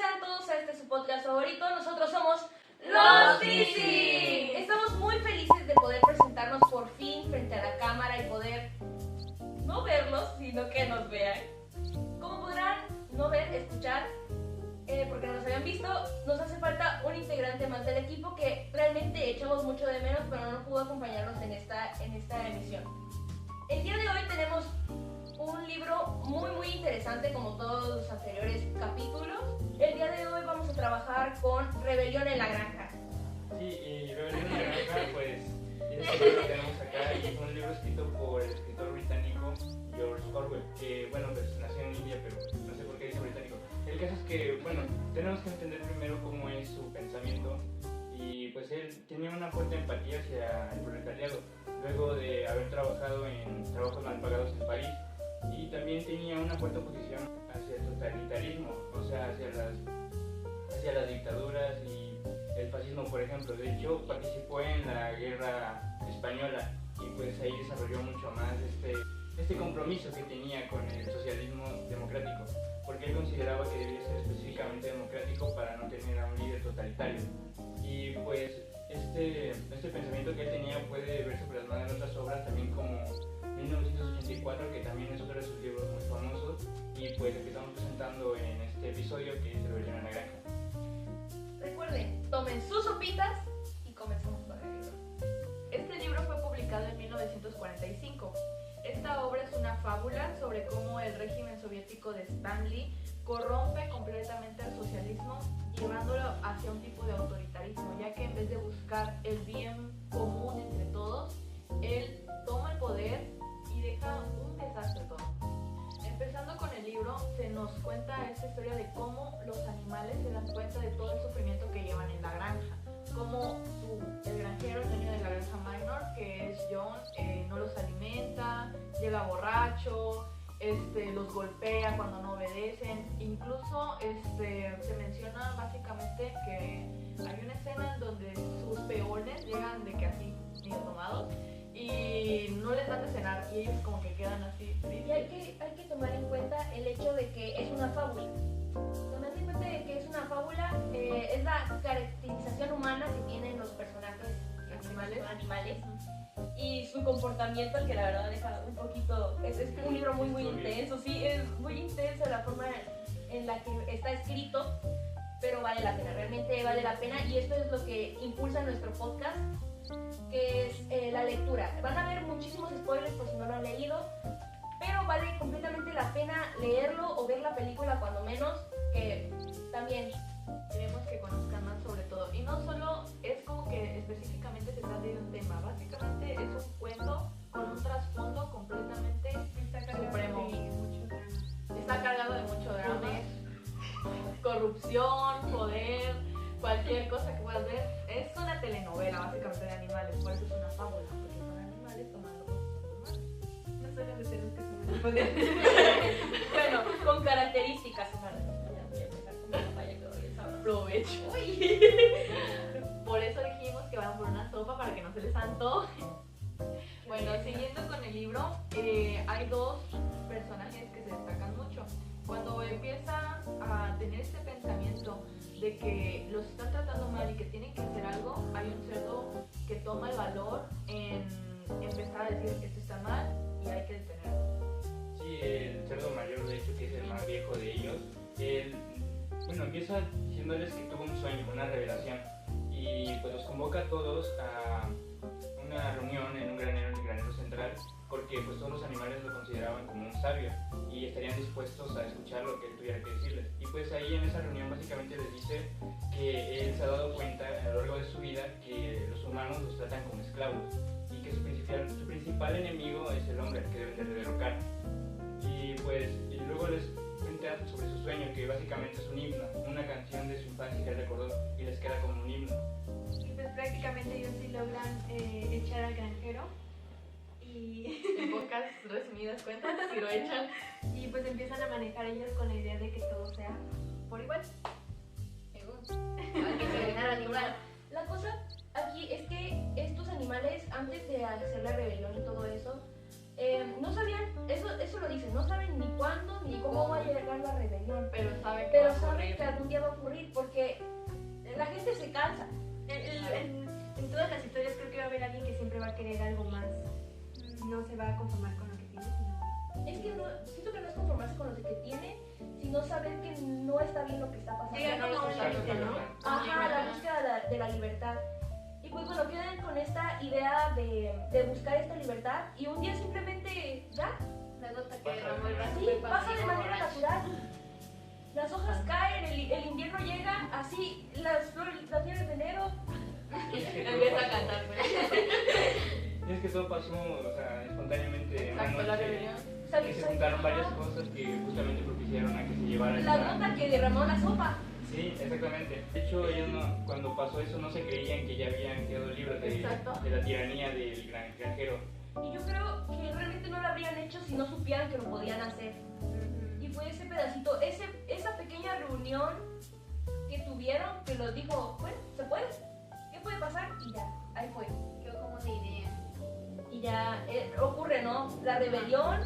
sean todos a su podcast favorito. Nosotros somos Los Dizzy. Estamos muy felices de poder presentarnos por fin frente a la cámara y poder no verlos, sino que nos vean. Como podrán no ver, escuchar, porque no nos habían visto, nos hace falta un integrante más del equipo que realmente echamos mucho de menos, pero no pudo acompañarnos en esta emisión. El día de hoy tenemos un libro muy interesante, como todos los anteriores capítulos. El día de hoy vamos a trabajar con Rebelión en la Granja. Sí, y Rebelión en la Granja, pues, este libro lo tenemos acá, y es un libro escrito por el escritor británico George Orwell, que, bueno, pues nació en India, pero no sé por qué dice británico. El caso es que, bueno, tenemos que entender primero cómo es su pensamiento, y pues él tenía una fuerte empatía hacia el proletariado, luego de haber trabajado en trabajos mal pagados en París, y también tenía una fuerte oposición hacia el totalitarismo, o sea, hacia las dictaduras y el fascismo, por ejemplo. De hecho, participó en la Guerra Española y pues ahí desarrolló mucho más este compromiso que tenía con el socialismo democrático, porque él consideraba que debía ser específicamente democrático para no tener a un líder totalitario. Y pues este pensamiento que él tenía puede verse plasmado en otras obras, también como 1984, que también es otro de sus libros muy famosos, y pues el que estamos presentando en este episodio, que es Rebelión en la Granja. Recuerden, tomen sus sopitas y comenzamos con el libro. Este libro fue publicado en 1945. Esta obra es una fábula sobre cómo el régimen soviético de Stanley corrompe completamente al socialismo, llevándolo hacia un tipo de autoritarismo, ya que en vez de buscar el bien común entre todos, él toma el poder y deja un desastre todo. Empezando con el libro, se nos cuenta esta historia de cómo los animales se dan cuenta de todo el sufrimiento que llevan en la granja, como el granjero, el dueño de la granja Minor, que es John, no los alimenta, llega borracho, los golpea cuando no obedecen. Incluso se menciona básicamente que hay una escena en donde sus peones llegan de que así, medio tomados, y no les dan de cenar y ellos como que quedan así tristes. Y hay que tomar en cuenta el hecho de que es una fábula. Tomando en cuenta de que es una fábula, es la caracterización humana que tienen los personajes animales y su comportamiento, que la verdad deja un poquito, es un libro muy intenso, sí, es muy intenso la forma en la que está escrito, pero vale la pena, realmente vale la pena, y esto es lo que impulsa nuestro podcast, que es la lectura. Van a haber muchísimos spoilers por si no lo han leído, pero vale completamente la pena leerlo o ver la película, cuando menos, que también queremos que conozcan más sobre todo. Y no solo es como que específicamente se trata de un tema, básicamente es un cuento con un trasfondo completamente supremo. Está cargado de mucho drama, corrupción, poder, cualquier cosa que puedas ver. Es una telenovela básicamente de animales, por eso es una fábula, porque son animales tomando cosas humanas. No suelen de ser los que son animales. bueno, con características humanas. Voy a empezar con mi papaya, que doy el sabor. Provecho. Por eso dijimos que van por una sopa para que no se les antoje. Bueno, siguiendo con el libro, hay dos personajes que se destacan mucho. Cuando empieza a tener este pensamiento de que los están tratando mal y que tienen que hacer algo, hay un cerdo que toma el valor en empezar a decir esto está mal y hay que detenerlo. Sí, el cerdo mayor, de hecho, que es el más viejo de ellos, él, empieza diciéndoles que tuvo un sueño, una revelación, y pues los convoca a todos a una reunión en un granero central, porque pues todos los animales lo consideraban como un sabio y estarían dispuestos a escuchar lo que él tuviera que decirles. Y pues ahí en esa reunión básicamente les dice que él se ha dado cuenta a lo largo de su vida que los humanos los tratan como esclavos y que su principal enemigo es el hombre, que deben de derrocar. Y pues luego les cuenta sobre su sueño, que básicamente es un himno, una canción de su infancia que él recordó y les queda como un himno. Y pues prácticamente ellos sí logran echar al granjero y En pocas resumidas cuentas, si lo echan. y pues empiezan a manejar ellos con la idea de que todo sea por igual. Hay que terminar al igual. La cosa aquí es que estos animales, antes de hacer la rebelión y todo eso, no sabían, eso lo dicen, no saben ni cuándo ni cómo va a llegar llegar la rebelión. Pero saben que Pero va a saben ocurrir. que algún día va a ocurrir porque la gente se cansa. En todas las historias creo que va a haber alguien que siempre va a querer algo más. No se va a conformar con lo que tiene, sino... Es que no, siento que no es conformarse con lo que tiene, sino saber que no está bien lo que está pasando. Llegar como a un límite, ¿no? Ajá, la búsqueda de la libertad. Y pues bueno, quedan con esta idea de buscar esta libertad y un día simplemente ya, La gota que Pasa. derramó el vaso sí, fue pasa de vacío, manera borracho. natural. Las hojas caen, el invierno llega, así, las flores, las flores de enero. Empieza a cantar, Y es que todo pasó, o sea, espontáneamente en una Exacto, la noche, rebelión. que se juntaron varias cosas que justamente propiciaron a que se llevara La esta... gota que derramó la sopa. Sí, exactamente. De hecho, ellos no, cuando pasó eso no se creían que ya habían quedado libres Exacto. de la tiranía del granjero. Y yo creo que realmente no lo habrían hecho si no supieran que lo podían hacer. Y fue ese pedacito, esa pequeña reunión que tuvieron que los dijo, bueno, ¿se puede? ¿Qué puede pasar? Y ya, ahí fue. Quedó como una idea. Y ya ocurre, ¿no? La rebelión,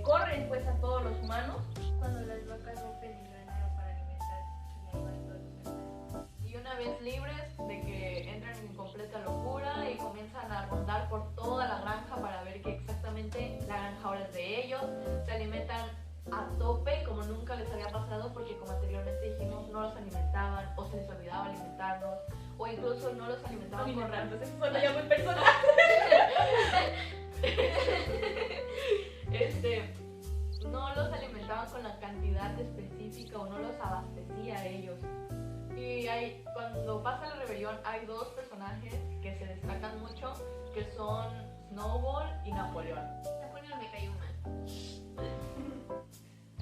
corren pues a todos los humanos. Cuando las vacas rompen el granero para alimentarse y ahí van todos los animales. Y una vez libres de que entran en completa locura y comienzan a rondar por toda la granja para ver que exactamente la granja ahora es de ellos, se alimentan a tope como nunca les había pasado porque como anteriormente dijimos no los alimentaban o se les olvidaba alimentarnos o incluso no los alimentaban con Entonces eso suena ya muy personal. no los alimentaban con la cantidad específica o no los abastecía a ellos. Y cuando pasa la rebelión hay dos personajes que se destacan mucho, que son Snowball y Napoleón. Napoleón me cayó mal.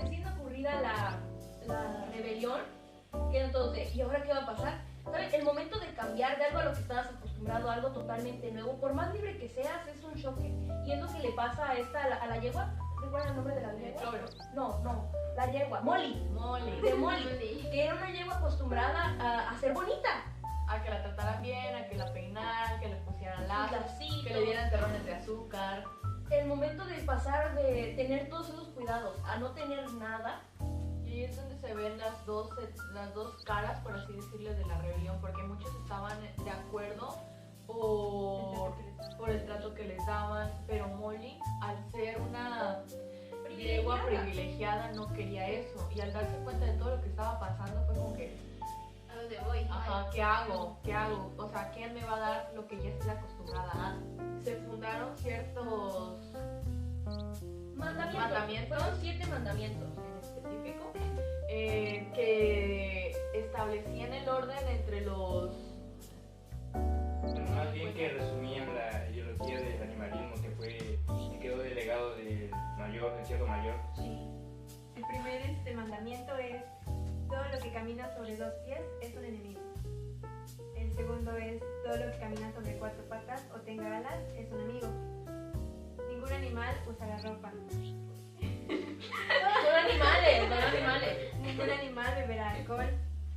Siendo ocurrida la rebelión, quedan todos de, ¿y ahora qué va a pasar? ¿Sabes? El momento de cambiar de algo a lo que estabas acostumbrado, a algo totalmente nuevo, por más libre que seas, es un choque. Y es lo que le pasa a a la yegua. ¿Recuerdan el nombre de la yegua? Clover. No, la yegua, Molly. Molly. De Molly, que era una yegua acostumbrada a ser bonita. A que la trataran bien, a que la peinaran, que le pusieran lazos, Lacitos. que le dieran terrones de azúcar. El momento de pasar de tener todos esos cuidados a no tener nada. Y es donde se ven las dos caras, por así decirlo, de la rebelión, porque muchos estaban de acuerdo por el trato que les daban, pero Molly, al ser una yegua privilegiada, no quería eso. Y al darse cuenta de todo lo que estaba pasando, fue como que, ¿A dónde voy? ajá, ¿qué hago? ¿Qué hago? O sea, ¿quién me va a dar lo que ya estoy acostumbrada a? Se fundaron ciertos Mandamientos. Fueron 7 mandamientos. en específico que establecían el orden entre los... Más bien que resumían la ideología del animalismo que quedó delegado del cierto mayor. Sí. El primer mandamiento es: todo lo que camina sobre 2 pies es un enemigo. El segundo es: todo lo que camina sobre 4 patas o tenga alas es un amigo. Ningún animal usará ropa. Son animales. Ningún animal beberá alcohol.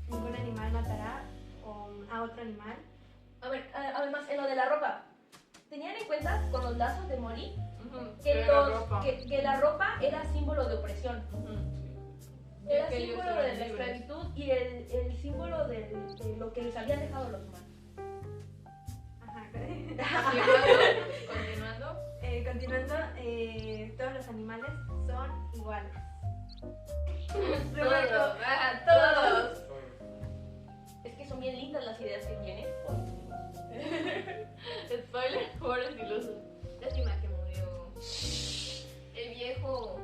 Ningún animal matará a otro animal. A ver, además, en lo de la ropa, ¿tenían en cuenta con los lazos de Molly Ujú, que, pero la ropa. que la ropa era símbolo de opresión? Ujú. Era Que ellos símbolo eran de la libres. esclavitud y el símbolo de lo que les habían dejado los humanos. Ajá. Continuando. Continuando, todos los animales son iguales. Todos, todos. Es que son bien lindas las ideas que tienen. Spoiler, pobres ilusos. Lástima que murió. El viejo.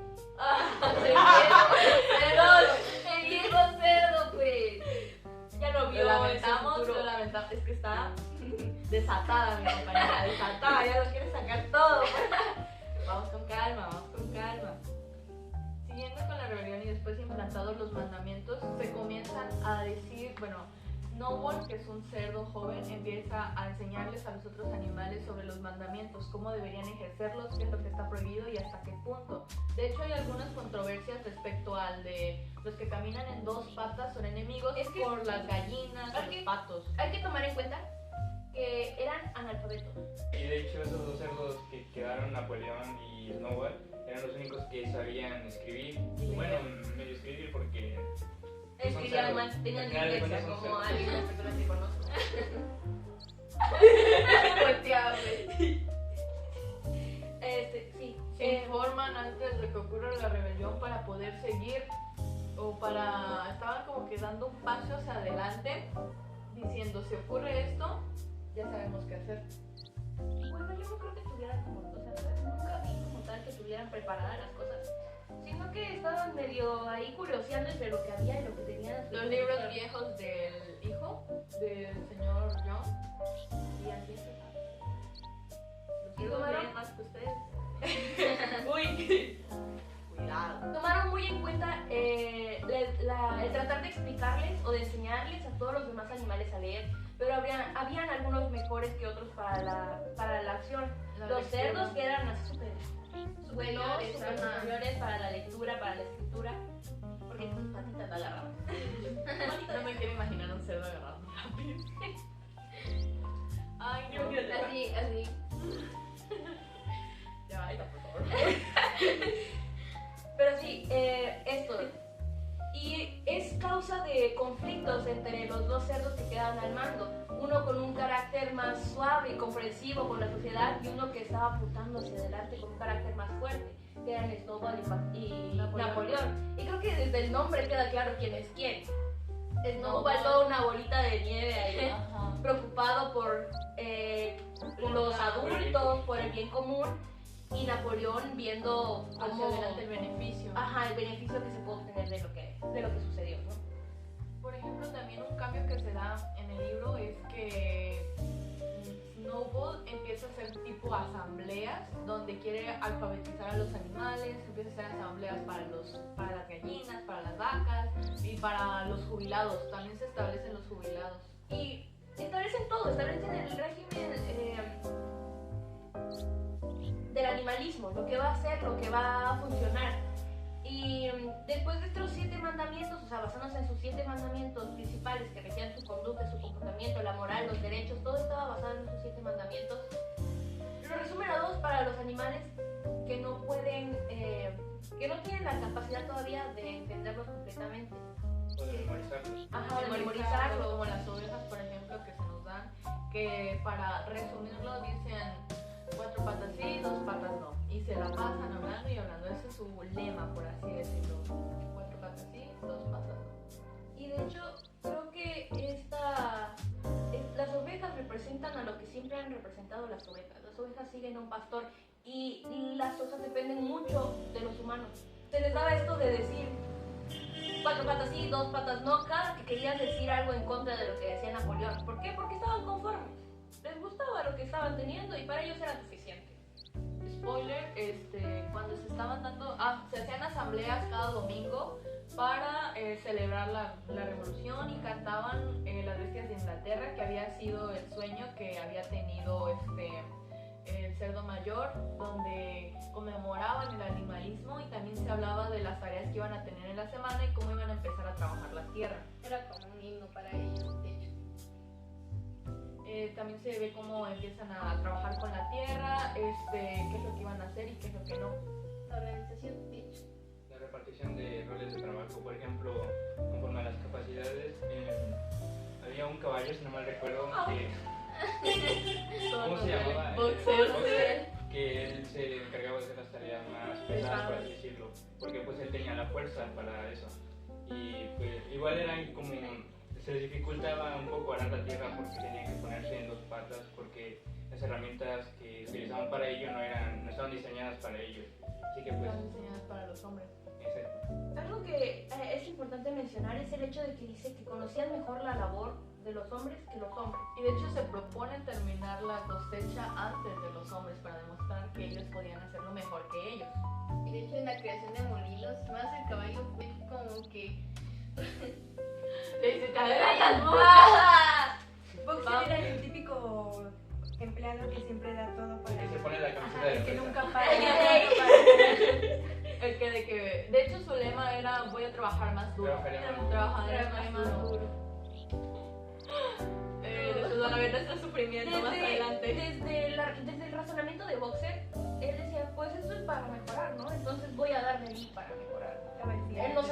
El viejo cerdo, pues. Ya lo Lo vio. lamentamos, ese futuro. lo lamentamos. Es que está desatada, mi compañera, desatada, ya lo quiere sacar todo. Vamos con calma, vamos con calma. Siguiendo con la rebelión y después implantados los mandamientos, se comienzan a decir, bueno, Snowball, que es un cerdo joven, empieza a enseñarles a los otros animales sobre los mandamientos, cómo deberían ejercerlos, qué es lo que está prohibido y hasta qué punto. De hecho, hay algunas controversias respecto al de los que caminan en 2 patas son enemigos Es que- por las gallinas, Hay los que- patos. Hay que tomar en cuenta que eran analfabetos. Y de hecho esos dos cerdos que quedaron, Napoleón y Snowball, eran los únicos que sabían escribir. Y Bueno, medio escribir porque Es son que ya cerdos. más tenían Al final de dislexia cuentas son como cerdos. algunas personas que conozco. Volteable. Sí. Se informan antes de que ocurra la rebelión para poder seguir o para... Estaban como que dando un paso hacia adelante diciendo, si ocurre esto, ya sabemos qué hacer. Bueno, yo no creo que tuvieran como, o sea, nunca vi como tal que tuvieran preparadas las cosas, sino que estaban medio ahí curioseando entre lo que había y lo que tenían. Los libros viejos del hijo del señor John y así ¿Y los tomaron? leen más que ustedes. Uy, cuidado. Tomaron muy en cuenta el tratar de explicarles o de enseñarles a todos los demás animales a leer, pero habían algunos mejores que otros para la acción. La Los lectura. cerdos que eran así súper buenos, Superiores, súper ajá. superiores para la lectura, para la escritura, porque sus patitas la agarraban. No me quiero imaginar un cerdo agarrado rápido. Ay, no. Así. Ya basta, por favor. Pero sí, esto. Y es causa de conflictos entre los dos cerdos que quedaban al mando. Uno con un carácter más suave y comprensivo con la sociedad y uno que estaba apuntando hacia adelante con un carácter más fuerte, que eran Snowball y Napoleón. Y creo que desde el nombre queda claro quién es quién. Snowball toda una bolita de nieve ahí, Ajá. preocupado por los adultos, por el bien común, y Napoleón viendo Hacia cómo adelante el beneficio. el beneficio que se puede obtener de lo que sucedió, ¿no? Por ejemplo, también un cambio que se da en el libro es que Snowball empieza a hacer tipo asambleas donde quiere alfabetizar a los animales, empieza a hacer asambleas para las gallinas, para las vacas y para los jubilados. También se establecen los jubilados. Y establecen todo, establecen el régimen del animalismo, lo que va a hacer, lo que va a funcionar. Y después de estos 7 mandamientos, o sea, basándose en sus 7 mandamientos principales que regían su conducta, su comportamiento, la moral, los derechos, todo estaba basado en esos 7 mandamientos. Lo resumen a 2 para los animales que no pueden, que no tienen la capacidad todavía de entenderlos completamente. O de memorizarlo. Ajá, de memorizarlo. Como las ovejas, por ejemplo, que se nos dan, que para resumirlo dicen 4 patas sí, 2 patas no. Y se la pasan hablando y hablando. Ese es su lema, por así decirlo. 4 patas sí, 2 patas no. Y de hecho, creo que las ovejas representan a lo que siempre han representado las ovejas. Las ovejas siguen a un pastor y las ovejas dependen mucho de los humanos. Se les daba esto de decir 4 patas sí, 2 patas no, cada que querían decir algo en contra de lo que decía Napoleón. ¿Por qué? Porque estaban conformes. Les gustaba lo que estaban teniendo y para ellos era suficiente. Spoiler, cuando se estaban dando, se hacían asambleas cada domingo para celebrar la revolución y cantaban las bestias de Inglaterra, que había sido el sueño que había tenido el cerdo mayor, donde conmemoraban el animalismo y también se hablaba de las tareas que iban a tener en la semana y cómo iban a empezar a trabajar la tierra. Era como un himno para ellos, de hecho. También se ve cómo empiezan a trabajar con la tierra, qué es lo que iban a hacer y qué es lo que no. La organización, de hecho. La repartición de roles de trabajo, por ejemplo, conforme a las capacidades, había un caballo, si no mal recuerdo, que, ¿cómo se llamaba? Boxer, que él se encargaba de hacer las tareas más pesadas, por así decirlo, porque pues él tenía la fuerza para eso. Y pues igual eran como, se les dificultaba un poco arar la tierra porque tenían que ponerse en 2 patas, porque las herramientas que utilizaban para ello no estaban diseñadas para ellos. Así que pues, Están diseñadas para los hombres. exacto. Algo que es importante mencionar es el hecho de que dice que conocían mejor la labor de los hombres que los hombres. Y de hecho se propone terminar la cosecha antes de los hombres para demostrar que ellos podían hacerlo mejor que ellos. Y de hecho en la creación de molinos, más el caballo fue como que... ¡Se te adelantas Boxer era el típico empleado que siempre da todo para Que se pone la camiseta de el que empresa. nunca para. El que de hecho su lema era voy a trabajar más duro. Trabajaré Trabajaré más duro. De su vida está sufrimiento más adelante. Desde el razonamiento de Boxer, él decía, pues esto es para mejorar, ¿no? Entonces voy a allí para mejorar. Cabecilla. Él no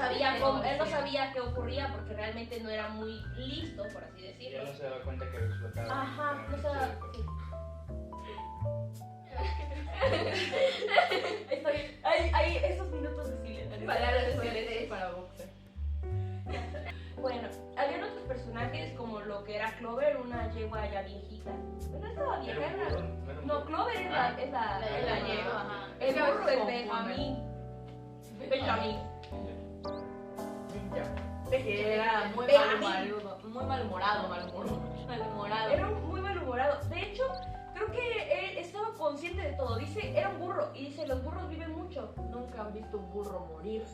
sabía qué ocurría porque realmente no era muy listo, por así Y decirlo. él no se daba cuenta que había explotado. Ajá, no se daba. Sí. Hay esos minutos de silencio. Palabras sueltas para boxer. Bueno, había otros personajes como lo que era Clover, una yegua ya viejita. Pero no estaba vieja, Era un era. burro, no era un No, burro. Clover es Ah. La yegua, ajá. El Es que a veces burro es confunden. Benjamín. Benjamín. Que era muy malhumorado. Era muy malhumorado. De hecho, creo que él estaba consciente de todo. Dice, era un burro. Y dice, los burros viven mucho. Nunca han visto un burro morir.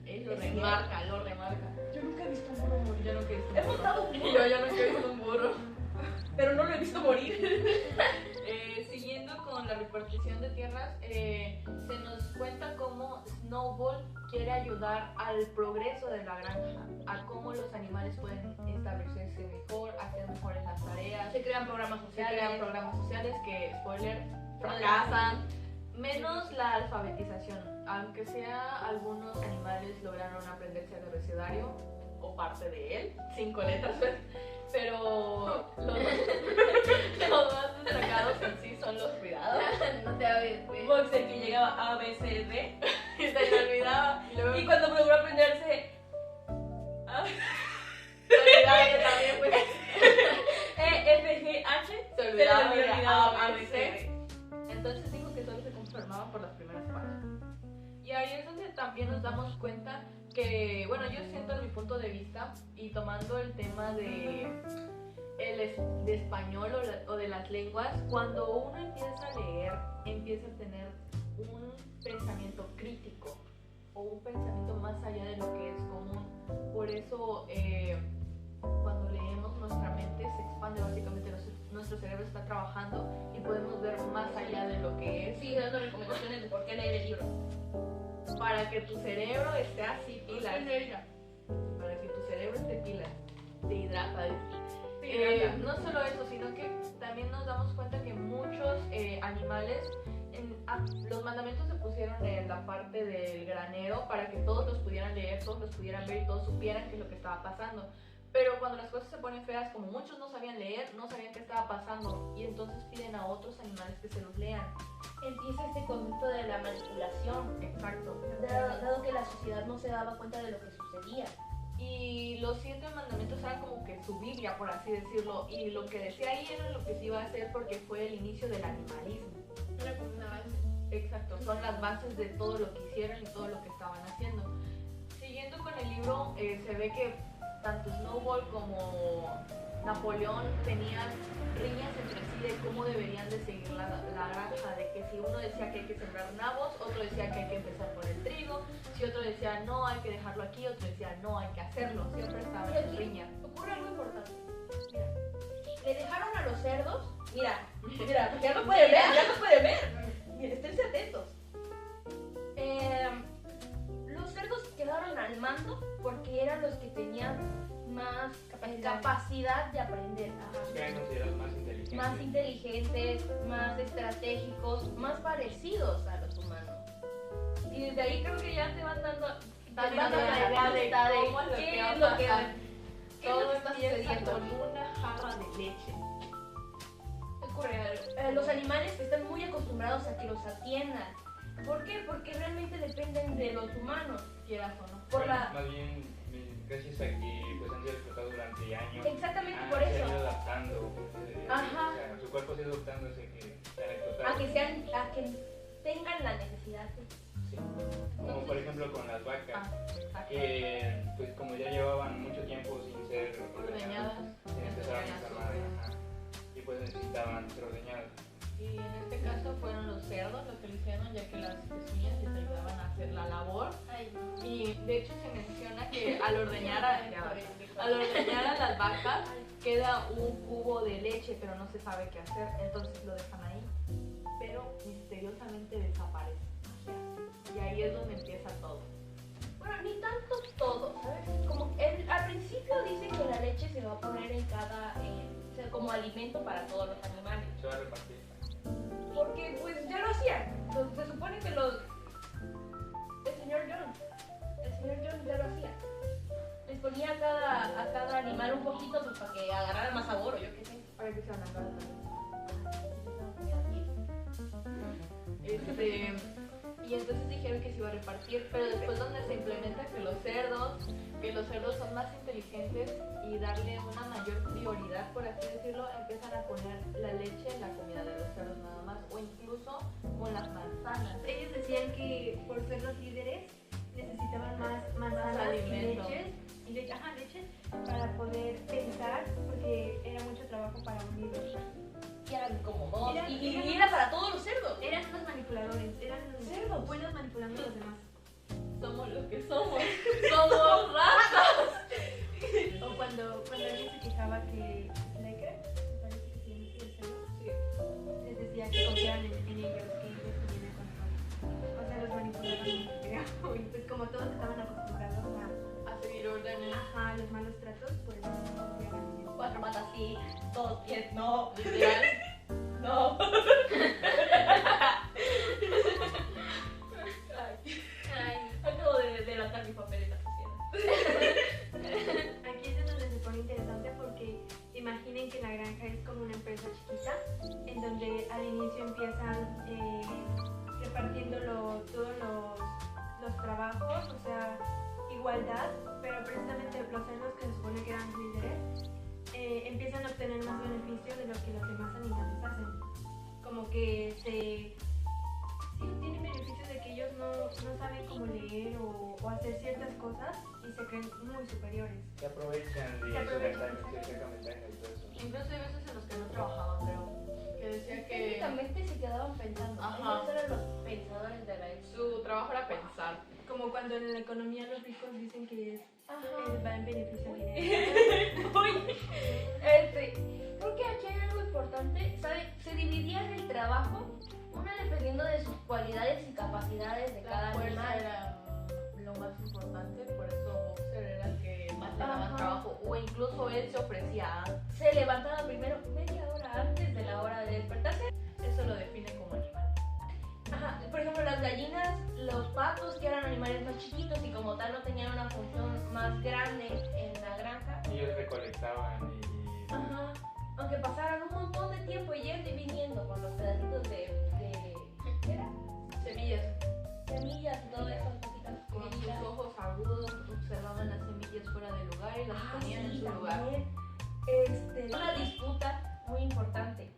Él lo Es remarca. Yo nunca he visto un burro morir. Yo nunca he visto un He burro. montado un Y burro, yo nunca he visto un burro. pero no lo he visto morir. Siguiendo con la repartición de tierras, se nos cuenta cómo Snowball quiere ayudar al progreso de la granja, a cómo los animales pueden establecerse mejor, hacer mejores las tareas. Se crean programas Se sociales. crean programas sociales que, spoiler, fracasan. Menos la alfabetización. Aunque sea, algunos animales lograron aprenderse el abecedario o parte de él, 5 letras, pero los más destacados en sí son los cuidados. No te hables, pues. Boxer que llegaba a, B, C, D. Y se le olvidaba. Y luego Y cuando logró aprenderse se olvidaba que también, pues, E, F, G, H, se olvidaba le de había olvidado A, A, B, B, C. C. Entonces dijo que solo se conformaban por las primeras partes. Y ahí es donde también nos damos cuenta que, bueno, yo siento en mi punto de vista, y tomando el tema de español o de las lenguas, cuando uno empieza a leer, empieza a tener un pensamiento crítico o un pensamiento más allá de lo que es común. Por eso, cuando leemos, nuestra mente se expande, básicamente nuestro cerebro está trabajando y podemos ver más allá de lo que es, Sí, dando recomendaciones de por qué leer el libro. para que tu cerebro esté así pilas. Para que tu cerebro esté pilas. Te hidrata. No solo eso, sino que también nos damos cuenta que muchos animales, los mandamientos se pusieron en la parte del granero para que todos los pudieran leer, todos los pudieran ver y todos supieran qué es lo que estaba pasando. Pero cuando las cosas se ponen feas, como muchos no sabían leer, no sabían qué estaba pasando, y entonces piden a otros animales que se los lean. Empieza este concepto de la manipulación, Exacto. dado que la sociedad no se daba cuenta de lo que sucedía. Y los 7 mandamientos eran como que su Biblia, por así decirlo, y lo que decía ahí era lo que se iba a hacer porque fue el inicio del animalismo. Era como una base. Exacto, son las bases de todo lo que hicieron y todo lo que estaban haciendo. Siguiendo con el libro, se ve que tanto Snowball como Napoleón tenían riñas entre sí de cómo deberían de seguir la granja, de que si uno decía que hay que sembrar nabos, otro decía que hay que empezar por el trigo, si otro decía no, hay que dejarlo aquí, otro decía no, hay que hacerlo, siempre estaban en riña. Ocurre algo importante. Mira, le dejaron a los cerdos. Mira, porque ya no pueden ver, Mira, esténse atentos. Los cerdos quedaron al mando porque eran los que tenían más capacidad de aprender. Los que eran considerados más inteligentes. Más inteligentes, más estratégicos, más parecidos a los humanos. Y desde ahí creo que ya te van dando Dando la idea de cómo es lo que qué va es a lo que pasar. qué es lo Todo que está empieza sucediendo. con una jarra de leche. Ocurre algo. Los animales están muy acostumbrados a que los atiendan. ¿Por qué? Porque realmente dependen de los humanos. Quieras o no. Por Bueno, la... Más bien, gracias a que pues, han sido explotados durante años. Exactamente por Se han eso. ido adaptando. Ajá. O sea, su cuerpo se ha ido adaptando a que sean explotados. A que tengan la necesidad. Sí. Como por ejemplo con las vacas. Exacto. Que pues como ya llevaban mucho tiempo sin ser Ordeñadas. se empezaron a enfermar. Ajá. Y pues necesitaban ser ordeñadas. Y en este caso fueron los cerdos los que lo hicieron, ya que las pezuñas les ayudaban a hacer la labor. Ay, no. Y de hecho se menciona que al ordeñar a las vacas queda un cubo de leche, pero no se sabe qué hacer, entonces lo dejan ahí. Pero misteriosamente desaparece. Y ahí es donde empieza todo. Bueno, ni tanto todo, ¿sabes? Como al principio dice que la leche se va a poner en cada... o sea, como alimento para todos los animales. Se va a repartir. Porque pues ya lo hacían. Se supone que poquito pues para que agarrara más sabor o yo qué sé. Para que sean acá. Y entonces dijeron que se iba a repartir, pero después donde se implementa que los cerdos son más inteligentes y darle una mayor prioridad, por así decirlo, empiezan a poner la leche en la comida de los cerdos nada más, o incluso con las manzanas. Ellos decían que por ser los líderes necesitaban más manzanas y alimento. leches para poder pensar, porque era mucho trabajo para un líder. Y eran como dos. Eran- Y eran- era para todos los cerdos. Eran unos manipuladores, eran Cerdos. buenos manipulando a los demás. Somos lo que somos. Somos ratas. O cuando alguien se quejaba que Slacker, me parece que se llama así el cerdo, les decía que confiaran en ellos, que ellos tenían el control. O sea, los manipulaban mucho, creo. Y pues como todos estaban acostumbrados A seguir órdenes. a los malos tratos, pues confiaban en ellos. 4 patas sí, 2 pies no. Literal. No. Acabo de delatar mi papel en la sociedad. Aquí es donde se pone interesante porque imaginen que la granja es como una empresa chiquita en donde al inicio empiezan repartiendo todos los trabajos, o sea, igualdad, pero precisamente los cerdos que se supone que eran líderes empiezan a obtener más beneficio de lo que los demás animales hacen. Como que sí, tienen beneficio de que ellos no saben cómo leer o hacer ciertas cosas y se creen muy superiores. Se aprovechan de Se eso, aprovechan, de sacan ventaja y todo eso. Incluso hay veces en los que no trabajaban, creo. Que decía que Técnicamente se quedaban pensando. Ajá. Ellos eran los pensadores de la época. su trabajo era pensar. Como cuando en la economía los ricos dicen que Ajá. va en beneficio del dinero. Uy, creo que aquí hay algo importante, ¿sabe? Se dividían el trabajo, una dependiendo de sus cualidades y capacidades de cada La fuerza animal. era lo más importante, por eso Boxer era el que más le daba Ajá. trabajo. O incluso él se ofrecía. Se levantaba primero media hora antes de la hora de despertarse. Eso lo define como animal. Ajá. Por ejemplo, las gallinas, los patos, que eran animales más chiquitos y como tal no tenían una función más grande en la granja. Ellos recolectaban y Ajá. Aunque pasaran un montón de tiempo yendo y viniendo con los pedacitos ¿qué era? Semillas. Semillas y todo eso, cositas Con sus pequeñitas. ojos agudos observaban las semillas fuera del lugar y las ponían en Sí, su lugar. también. Una disputa muy importante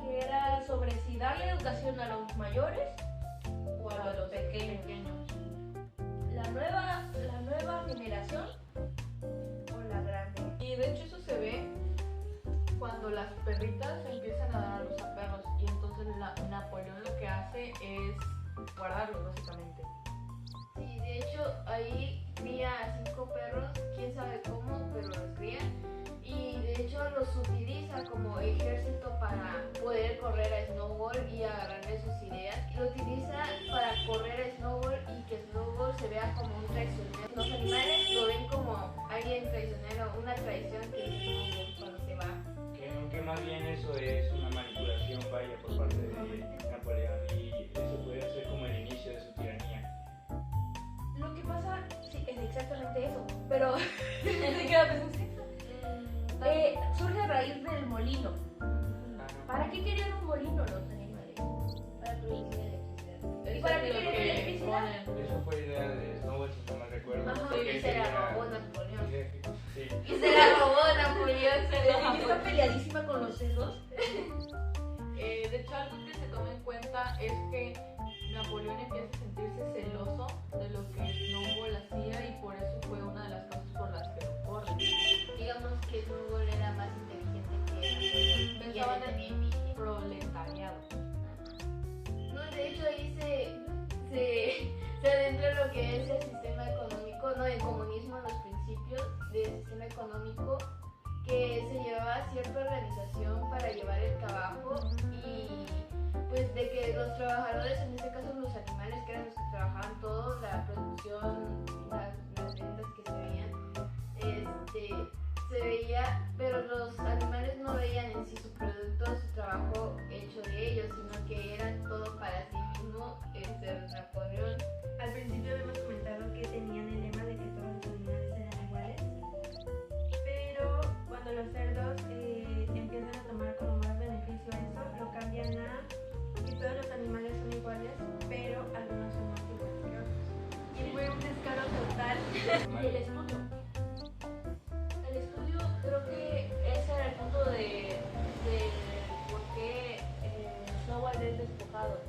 que era sobre si darle educación a los mayores o a los pequeños. La nueva generación o la grande. Y de hecho eso se ve cuando las perritas empiezan a dar a luz a perros y entonces Napoleón lo que hace es guardarlos básicamente. Sí, de hecho ahí cría a 5 perros, quién sabe cómo, pero los cría. Y de hecho los utiliza como ejército para poder correr a Snowball y agarrarle sus ideas. Lo utiliza para correr a Snowball y que Snowball se vea como un traicionero. Los animales lo ven como alguien traicionero, una traición que es Snowball cuando se va. que más bien eso es una manipulación vaya por parte de Napoleón y eso podría ser como el inicio de su tiranía. Lo que pasa, sí, es exactamente eso, pero se queda pensando, surge a raíz del molino. ¿Para qué querían un molino los animales? Para producir electricidad. ¿Y para Eso qué es lo querían que electricidad? ponen. Eso fue idea de Snowball, si no mal recuerdo. Ajá, porque y se la quería- robó Napoleón. Sí. Y se la robó Napoleón, se la ¿Y está peleadísima con los cerdos? De hecho, algo que se toma en cuenta es que Napoleón empieza a sentirse celoso de lo que Snowball hacía y por eso fue una de las causas por las que lo corre. Digamos que Snowball era más inteligente que Napoleón. Y Pensaba él en tenía envidia. proletariado. No, de hecho ahí se adentra lo que es el sistema económico, no, el comunismo, los principios del sistema económico, que se llevaba cierta organización para llevar el trabajo y pues de que los trabajadores, en este caso los animales, que eran los que trabajaban todo, la producción, las ventas que se veían, se veía, pero los animales no veían en sí su producto, su trabajo hecho de ellos, sino que eran todo para sí mismo, ser Napoleón. Al principio habíamos comentado que tenían el lema de que todos los animales eran iguales, Y el estudio. El estudio, creo que ese era el punto de por qué Snowball es despojado.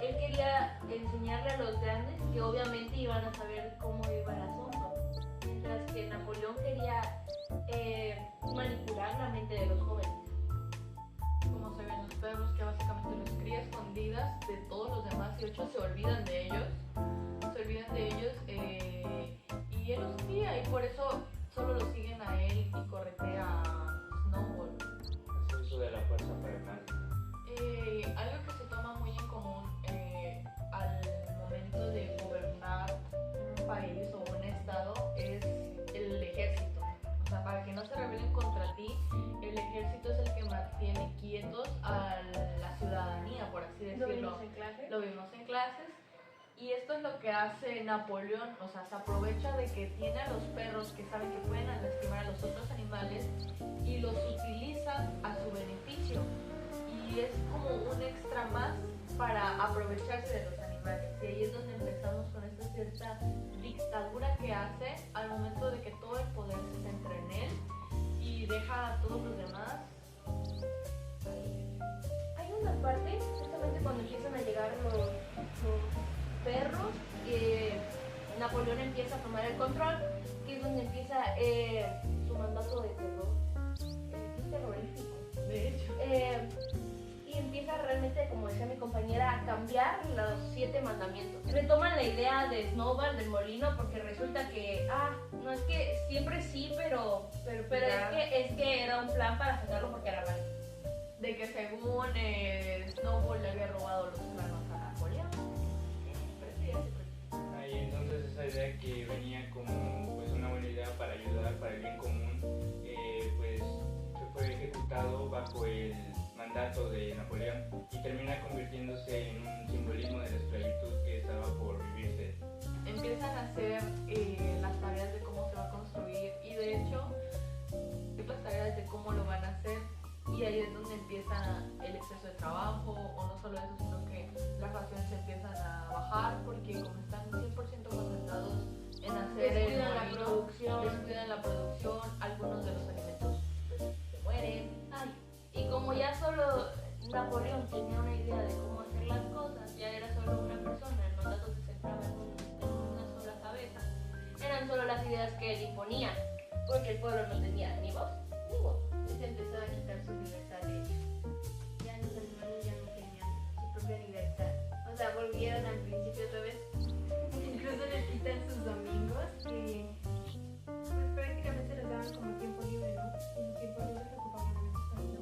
Él quería enseñarle a los grandes que obviamente iban a saber cómo iba el asunto, mientras que Napoleón quería manipular la mente de los jóvenes. Como se ven los perros, que básicamente los cría escondidas de todos los demás y 8 se olvidan de ellos. Y él los cría y por eso solo lo siguen a él y corretea a Snowball. Hace uso de la fuerza para el mal. Algo que se toma muy en común al momento de gobernar un país o un estado es el ejército. O sea, para que no se rebelen contra ti, el ejército es el que mantiene quietos a la ciudadanía, por así decirlo. ¿Lo vimos en clase? Lo vimos en clases. Y esto es lo que hace Napoleón, o sea, se aprovecha de que tiene a los perros que saben que pueden lastimar a los otros animales y los utiliza a su beneficio. Y es como un extra más para aprovecharse de los animales. Y ahí es donde empezamos con esta cierta dictadura que hace al momento de que todo el poder se centra en él y deja a todos los demás. Hay una parte, justamente cuando empiezan a llegar los perros, Napoleón empieza a tomar el control, que es donde empieza su mandato de terror. Es terrorífico. De hecho. Y empieza realmente, como decía mi compañera, a cambiar los 7 mandamientos. Retoman la idea de Snowball, del molino, porque resulta que, no es que siempre sí, pero es que era un plan para sacarlo porque era malo. De que según Snowball le había robado los planos a Napoleón. Ahí entonces esa idea que venía como pues una buena idea para ayudar, para el bien común, pues se fue ejecutado bajo el mandato de Napoleón y termina convirtiéndose en un simbolismo de la esclavitud que estaba por vivirse. Empiezan a hacer las tareas de cómo se va a construir y de hecho las tareas de cómo lo van a hacer y ahí es donde empieza el exceso de trabajo o no solo eso sino que las raciones empiezan a bajar porque como están 100% concentrados en hacer Descuidan la molino, producción. descuidan la producción, algunos de los alimentos pues, se mueren. Y como ya solo Napoleón tenía una idea de cómo hacer las cosas, ya era solo una persona, el mandato se centraba en una sola cabeza. Eran solo las ideas que él imponía, porque el pueblo no tenía ni voz ni voz. Se empezó a quitar su libertad de hecho. Ya los animales ya no tenían su propia libertad. O sea, volvieron al principio otra vez. Incluso les quitan sus domingos, que pues prácticamente les daban como tiempo libre, ¿no? Y su tiempo libre se ocupaban en eso.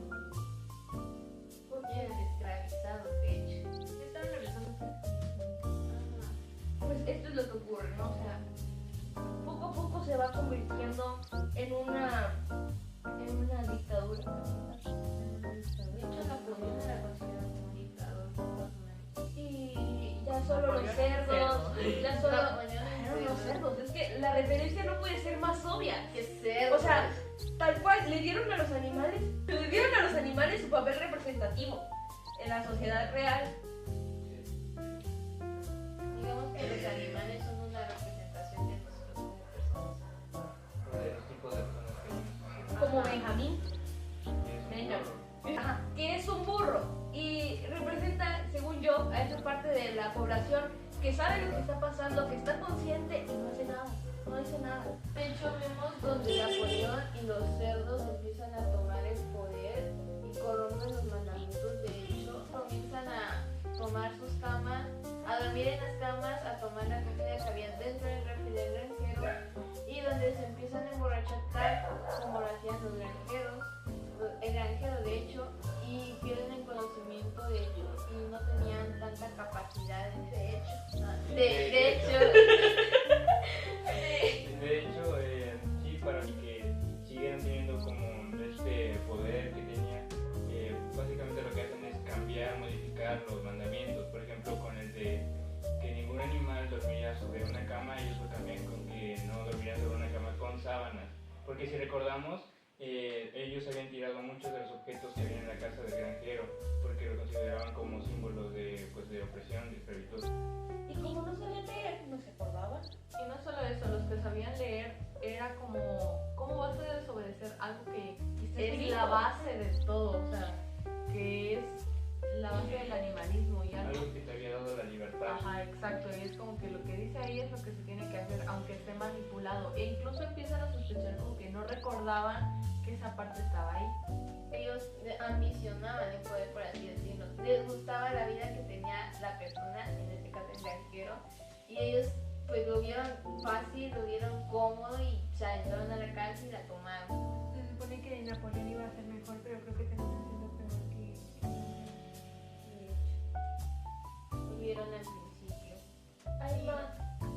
Porque eran esclavizados, de hecho. Ya estaban regresando. Pues esto es lo que ocurre, ¿no? O sea, poco a poco se va convirtiendo en una dictadura. De hecho, Napoleón era considerado como un dictador, más o menos. Y ya solo los Napoleón cerdos, es ya solo Napoleón es eran los cerdo. cerdos. Es que la referencia no puede ser más obvia. ¡Qué cerdo! O sea, tal cual, le dieron a los animales su papel representativo en la sociedad real. digamos que los animales son una representación de nosotros como personas. De los tipos de personas que vimos. Como Benjamín, Benjamín. ajá, que es un burro y representa, según yo, a esa parte de la población que sabe lo que está pasando, que está consciente y no hace nada, no dice nada. De hecho, vemos donde Napoleón y los cerdos empiezan a tomar el poder y corrompen los mandamientos. De hecho, comienzan a tomar sus camas, a dormir en las camas, a tomar la comida que había dentro del refri del granjero y donde se empiezan a emborrachar tal como lo hacían los granjeros, el granjero de hecho, y pierden el conocimiento de ellos y no tenían tanta capacidad de hecho. De hecho. De hecho, sí, para que siguieran teniendo como este poder que tenía, básicamente lo que hacen es cambiar, modificar los mandamientos. Por ejemplo, con el de que ningún animal dormiría sobre una cama, ellos lo cambian con que no dormiría sobre una cama con sábanas. Porque si recordamos, ellos habían tirado muchos de los objetos que había en la casa del granjero, porque lo consideraban como símbolos de opresión, de esclavitud. Y como no sabían leer, no se acordaban. Y no solo eso, los que sabían Exacto, y es como que lo que dice ahí es lo que se tiene que hacer, aunque esté manipulado. E incluso empiezan a sospechar como que no recordaban que esa parte estaba ahí. Ellos ambicionaban el poder, por así decirlo. Les gustaba la vida que tenía la persona, en este caso el granjero, y ellos pues lo vieron fácil, lo vieron cómodo y entraron a la cárcel y la tomaron. Se supone que Napoleón iba a ser mejor, pero creo que terminó siendo peor que Tuvieron al principio. Hay más.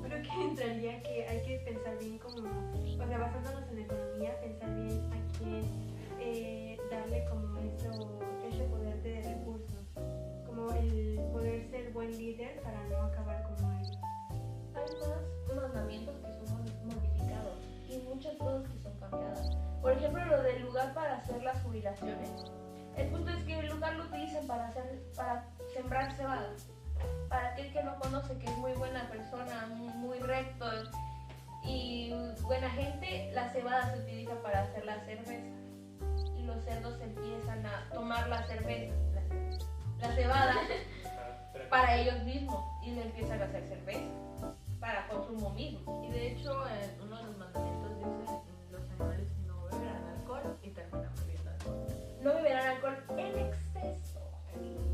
creo que entraría que hay que pensar bien como, o sea, basándonos en economía, pensar bien a quién darle como ese poder de recursos, como el poder ser buen líder para no acabar como ellos. Hay más mandamientos que son modificados y muchas cosas que son cambiadas. Por ejemplo, lo del lugar para hacer las jubilaciones. El punto es que el lugar lo utilizan para sembrar cebada. Para aquel que no conoce, que es muy buena persona, muy recto y buena gente, la cebada se utiliza para hacer la cerveza. Y los cerdos empiezan a tomar la cerveza, la cebada, para ellos mismos y le empiezan a hacer cerveza para consumo mismo. Y de hecho, uno de los mandamientos dice los animales no beberán alcohol y terminan bebiendo alcohol. No beberán alcohol en exceso.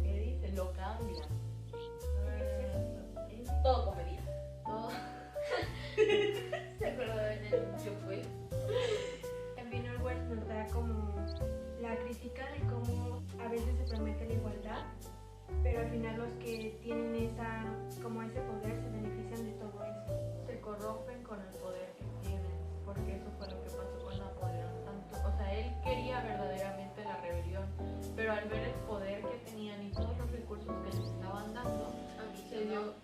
¿Qué dice? Lo cambian. Todo con medida. Todo. ¿Se acuerdan en el Yofuel? También Orwell nos da como la crítica de cómo a veces se promete la igualdad, pero al final los que tienen como ese poder se benefician de todo eso. Se corrompen con el poder que tienen, porque eso fue lo que pasó con Napoleón. O sea, él quería verdaderamente la rebelión, pero al ver el poder que tenían y todos los recursos que les estaban dando,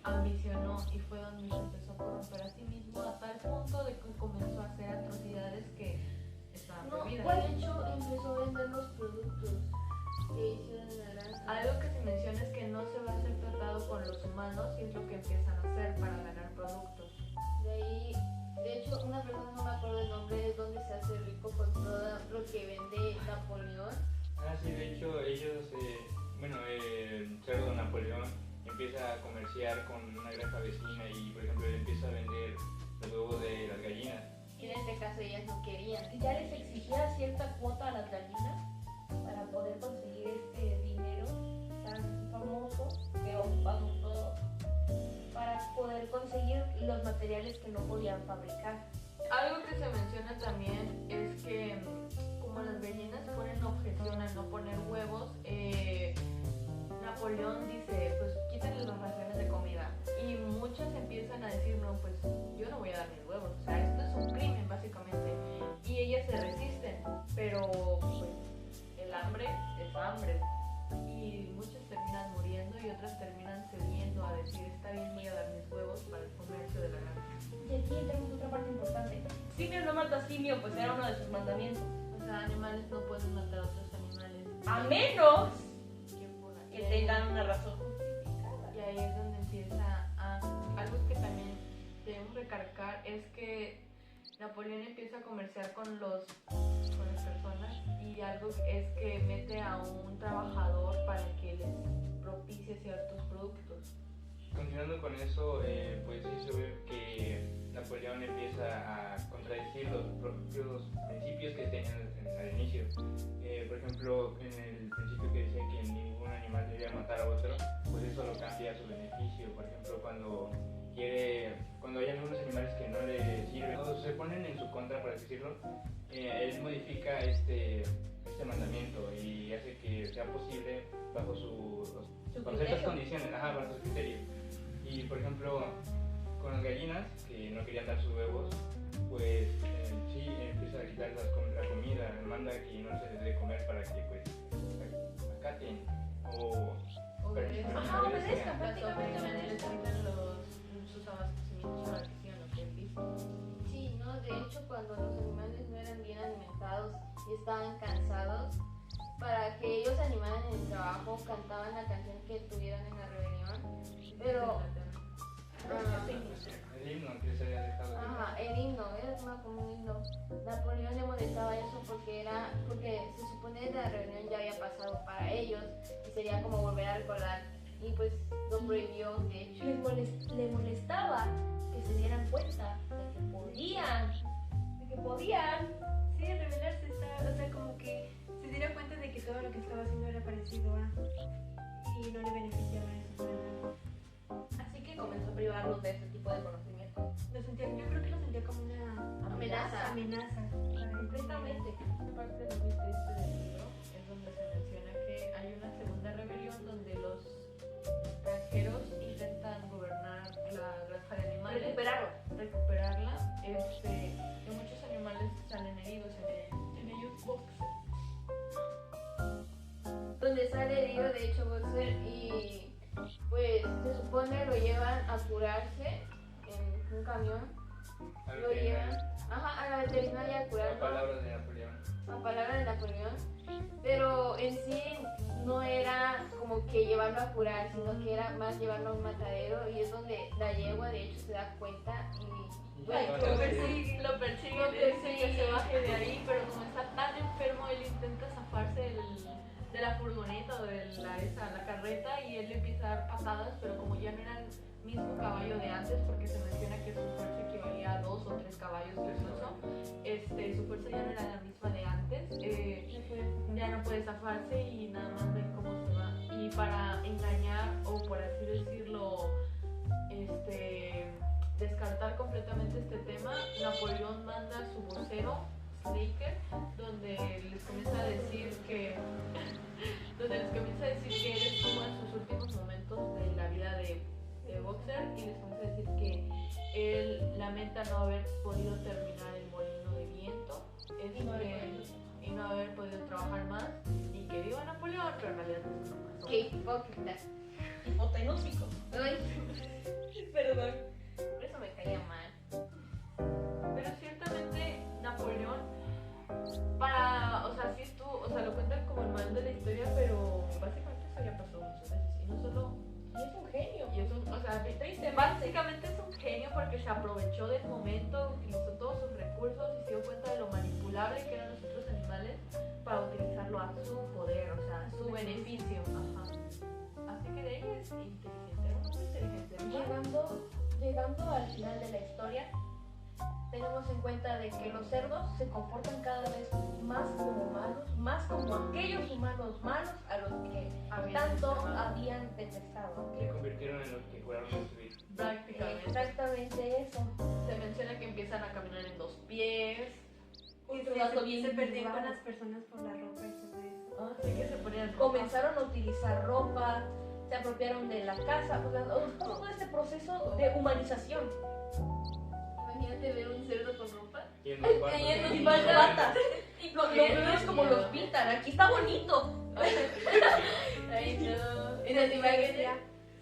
ambicionó y fue donde se empezó a corromper a sí mismo a tal punto de que comenzó a hacer atrocidades que estaban No, prohibidas. ¿cuál? De hecho, empezó a vender los productos que hicieron en la granja. Algo que se menciona es que no se va a hacer tratado con los humanos y es lo que empiezan a hacer para ganar productos. De ahí, de hecho, una persona, no me acuerdo el nombre, es donde se hace rico con todo lo que vende Napoleón. Ah, sí, de hecho ellos, el cerdo Napoleón empieza a comerciar con una granja vecina y, por ejemplo, él empieza a vender los huevos de las gallinas. Y en este caso ellas no querían. Ya les exigía cierta cuota a las gallinas para poder conseguir este dinero tan famoso que ocupamos todos para poder conseguir los materiales que no podían fabricar. Algo que se menciona también es que como las gallinas ponen objeción a no poner huevos, Napoleón dice, pues quítenle las raciones de comida. Y muchos empiezan a decir, no, pues yo no voy a dar mis huevos. O sea, esto es un crimen básicamente. Y ellas se resisten, pero pues el hambre es hambre. Y muchos terminan muriendo y otras terminan cediendo a decir, está bien, voy a dar mis huevos para el comercio de la granja. Y aquí tenemos otra parte importante. Simio no mata a simio, pues era uno de sus mandamientos. O sea, animales no pueden matar a otros animales. A menos que que tengan una razón justificada. Y ahí es donde empieza algo que también debemos recargar es que Napoleón empieza a comerciar con las personas y algo es que mete a un trabajador para que les propicie ciertos productos. Continuando con eso, pues sí se ve que Napoleón empieza a contradecir los propios principios que tenían al inicio. Por ejemplo, en el principio que decía que ningún animal debía matar a otro, pues eso lo cambia a su beneficio. Por ejemplo, cuando hay algunos animales que no le sirven o se ponen en su contra, por así decirlo, él modifica este mandamiento y hace que sea posible bajo con ciertas condiciones, bajo sus criterios. Y por ejemplo, con las gallinas que no querían dar sus huevos, pues sí empieza a quitar la comida, manda que no se les dé comer para que pues acaten o Obedezcan. Ajá, obedezcan, Las prácticamente les quitan sus abastecimientos para que sigan lo que él dice. Sí, ¿no? De hecho, cuando los animales no eran bien alimentados y estaban cansados, para que ellos animaran en el trabajo, cantaban la canción que tuvieron en la rebelión. Pero, el himno que se había dejado. el himno, era como un himno. Napoleón le molestaba eso porque se supone que la rebelión ya había pasado para ellos y sería como volver a recordar. Y pues lo prohibió, de hecho. Le cuenta de que podían. Sí, revelarse está, o sea, como que se diera cuenta de que todo lo que estaba haciendo era parecido a y no le beneficiaba eso para nada. Así que comenzó a privarlos de este tipo de conocimiento. Yo creo que lo sentía como una Amenaza. amenaza para él. Completamente. Una parte muy triste del libro es donde se menciona que hay una segunda rebelión donde los granjeros intentan gobernar la granja de animales, recuperarla, que muchos animales salen heridos en ellos boxer. Donde sale herido de hecho Boxer y pues se supone lo llevan a curarse en un camión, lo llevan a la veterinaria a La curarlo palabra de Napoleón. a palabra de Napoleón, pero en sí no era como que llevarlo a curar, sino que era más llevarlo a un matadero y es donde la yegua de hecho se da cuenta y bueno, Lo persigue, le dice que se baje de ahí, pero como está tan enfermo, él intenta zafarse de la furgoneta o de la carreta y él le empieza a dar patadas, pero como ya no era el mismo caballo de antes, porque se menciona que su fuerza equivalía a 2 o 3 caballos incluso, su fuerza ya no era la misma de antes, ya no puede zafarse y nada más ven cómo se va. Y para engañar, o por así decirlo, descartar completamente este tema, Napoleón manda a su vocero, Slaker, donde les comienza a decir que él estuvo en sus últimos momentos de la vida de Boxer y les comienza a decir que él lamenta no haber podido terminar el molino de viento y no haber podido trabajar más y que viva Napoleón, pero en realidad eso no pasó. qué hipócrita. Hipotenúsico. Ay, Perdón. por eso me caía mal. Pero ciertamente Napoleón, sí estuvo, lo cuentan como el mal de la historia, pero básicamente eso ya pasó muchas veces. Y no solo, Y es un genio. básicamente es un genio porque se aprovechó del momento, utilizó todos sus recursos y se dio cuenta de lo manipulable que eran los otros animales para utilizarlo a su poder, a su beneficio. Así que de ahí es inteligente, era muy inteligente. Llegando al final de la historia, tenemos en cuenta de que los cerdos se comportan cada vez más como malos, más como aquellos humanos malos a los que tanto habían detestado. Se convirtieron en los que juraron destruir. Prácticamente. Exactamente eso. Se menciona que empiezan a caminar en 2 pies, Y Un rato bien se perdían con individual. las personas por la ropa y todo eso. así que se ponían Comenzaron a utilizar ropa, se apropiaron de la casa, o sea, todo este proceso de humanización. Imagínate ver un cerdo con ropa. Y en los cuartos. Cayendo en patas. Y lo vemos como los pintan. Aquí está bonito. Ay, no. Y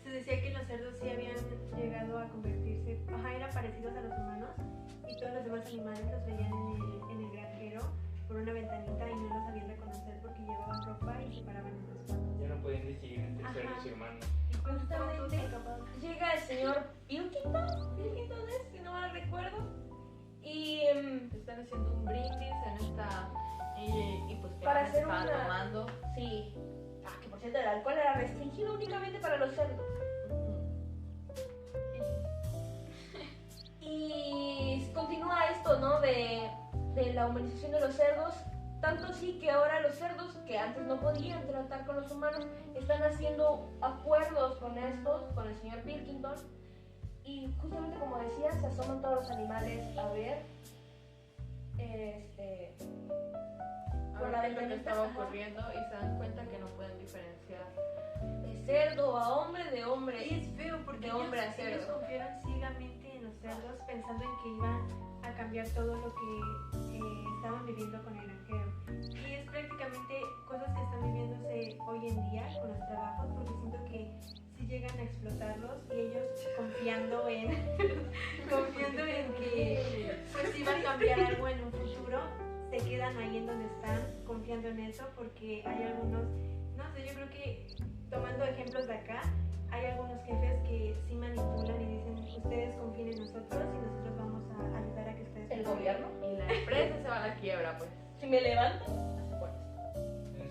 se decía que los cerdos sí habían llegado a convertirse, eran parecidos a los humanos y todos los demás animales los veían en el granjero por una ventanita y no los sabían reconocer porque llevaban ropa y se paraban en los cuartos. Ya no pueden distinguir entre Ajá. cerdos y humanos. Justamente llega el señor Pilkington es, si no mal recuerdo, y están haciendo un brindis en esta y pues Para ya hacer estaban una- tomando. sí, que por cierto el alcohol era restringido únicamente para los cerdos. Y continúa esto, ¿no? De la humanización de los cerdos. Tanto así que ahora los cerdos, que antes no podían tratar con los humanos, están haciendo acuerdos con el señor Pilkington. Y justamente como decía, se asoman todos los animales a ver. Por la Ahora qué es lo que ventanita, estaba ajá, ocurriendo y se dan cuenta que no pueden diferenciar. de cerdo a hombre, de hombre. Y es feo porque De hombre a ellos cerdo. confiaron ciegamente en los cerdos pensando en que iban a cambiar todo lo que estaban viviendo con el granjero. Y es prácticamente cosas que están viviéndose hoy en día con los trabajos porque siento que si llegan a explotarlos y ellos confiando en que pues iba a cambiar algo en un futuro, se quedan ahí en donde están confiando en eso porque hay algunos, no sé, yo creo que tomando ejemplos de acá, hay algunos jefes que sí manipulan y dicen ustedes confíen en nosotros y nosotros vamos a ayudar a que ustedes El confíen". gobierno. Y la empresa se va a la quiebra, pues. Si me levanto, bueno.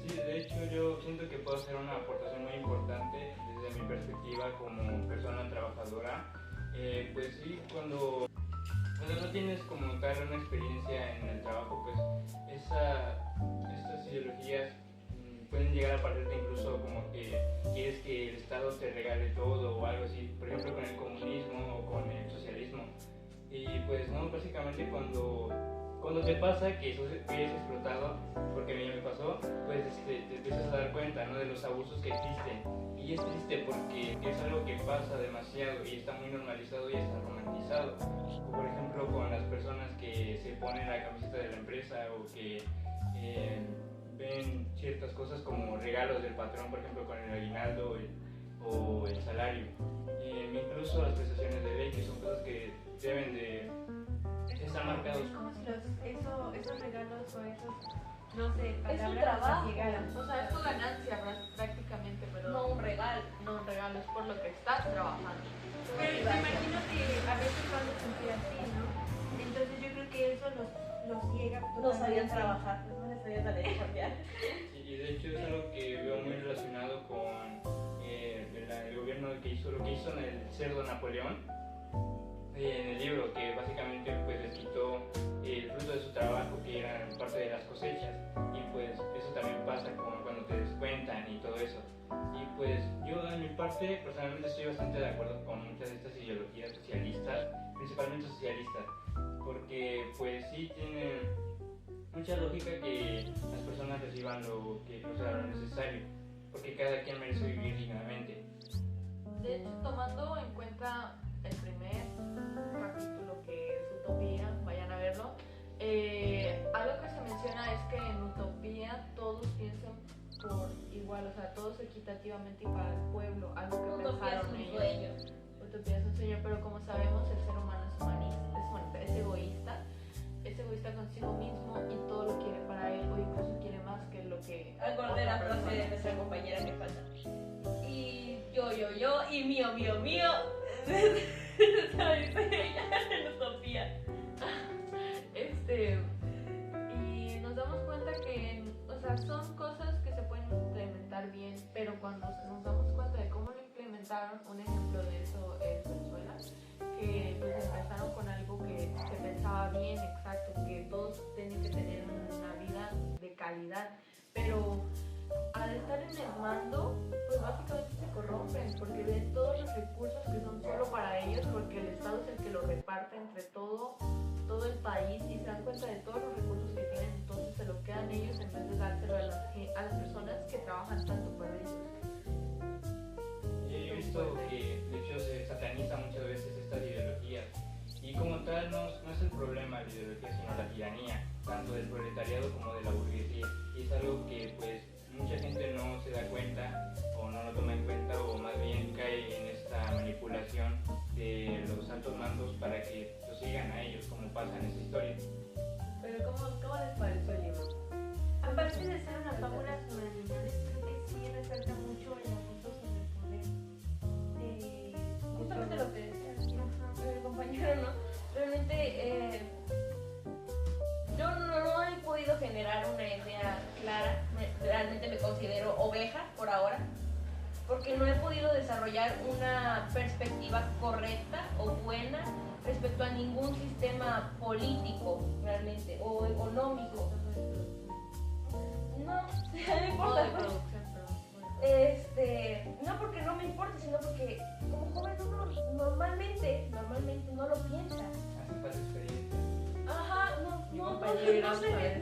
Sí, de hecho yo siento que puedo hacer una aportación muy importante desde mi perspectiva como persona trabajadora. Pues sí, cuando cuando no tienes como tal una experiencia en el trabajo, pues estas ideologías pueden llegar a partirte incluso como que quieres que el Estado te regale todo o algo así, por ejemplo con el comunismo o con el socialismo. Y pues no, básicamente cuando te pasa que eres explotado, porque a mí me pasó, pues te empiezas a dar cuenta, ¿no?, de los abusos que existen. Y es triste porque es algo que pasa demasiado y está muy normalizado y está romantizado. O por ejemplo con las personas que se ponen la camiseta de la empresa o que ven ciertas cosas como regalos del patrón, por ejemplo con el aguinaldo o el salario. Incluso las prestaciones de ley, que son cosas que deben de estar marcados. Es como si esos regalos o esos, no sé, Es un palabras trabajo. llegaran. O sea, es tu ganancia prácticamente, pero No un regalo. no un regalo, es por lo que estás trabajando. Pero me imagino que a veces van a sentir así, ¿no? Entonces yo creo que eso los ciega. No sabían trabajar, no les sabían salir a cambiar. Sí, y de hecho es algo que veo muy relacionado con el gobierno que hizo lo que hizo en el cerdo Napoleón, en el libro, que básicamente pues les quitó el fruto de su trabajo, que eran parte de las cosechas, y pues eso también pasa como cuando te descuentan y todo eso. Y pues yo en mi parte personalmente estoy bastante de acuerdo con muchas de estas ideologías socialistas, principalmente socialistas, porque pues sí tienen mucha lógica que las personas reciban lo necesario, porque cada quien merece vivir dignamente. De hecho, tomando en cuenta el primer capítulo que es Utopía, vayan a verlo, algo que se menciona es que en Utopía todos piensan por igual, o sea, todos equitativamente y para el pueblo, algo que Utopía es pensaron un ellos. sueño. Utopía es un sueño, pero como sabemos el ser humano es humanista, es egoísta consigo mismo y todo lo quiere para él o incluso quiere más que lo que Acordé la otra frase persona. de nuestra compañera que falta. Y yo, y mío. Eso lo dice ella en Utopía. Y nos damos cuenta que, o sea, son cosas que se pueden implementar bien, pero cuando nos damos cuenta de cómo lo implementaron, un ejemplo de eso es Venezuela, que pues empezaron con algo que se pensaba bien, exacto, que todos tienen que tener una vida de calidad, pero al estar en el mando, pues básicamente se corrompen porque ven todos los recursos que son solo para ellos, porque el Estado es el que lo reparte entre todo el país y se dan cuenta de todos los recursos que tienen, entonces se lo quedan ellos en vez de dárselo a las personas que trabajan tanto por ellos. He visto que de hecho se sataniza muchas veces estas ideologías y como tal no es el problema la ideología sino la tiranía, tanto del proletariado como de la burguesía, y es algo que pues mucha gente no se da cuenta o no lo toma en cuenta o más bien cae en esta manipulación de los altos mandos para que lo sigan a ellos, como pasa en esta historia. Pero ¿cómo les pareció el libro? Aparte de ser una fábula sobre animales, creo que sí resalta mucho el abuso sobre el poder. Justamente lo que decía el compañero, ¿no? Realmente yo no he podido generar una idea clara. Realmente me considero oveja por ahora, porque no he podido desarrollar una perspectiva correcta o buena respecto a ningún sistema político realmente o económico. No, no me Modo de importa. producción, pero No porque no me importe, sino porque como joven uno normalmente no lo piensa. Hace falta experiencia. Ajá, no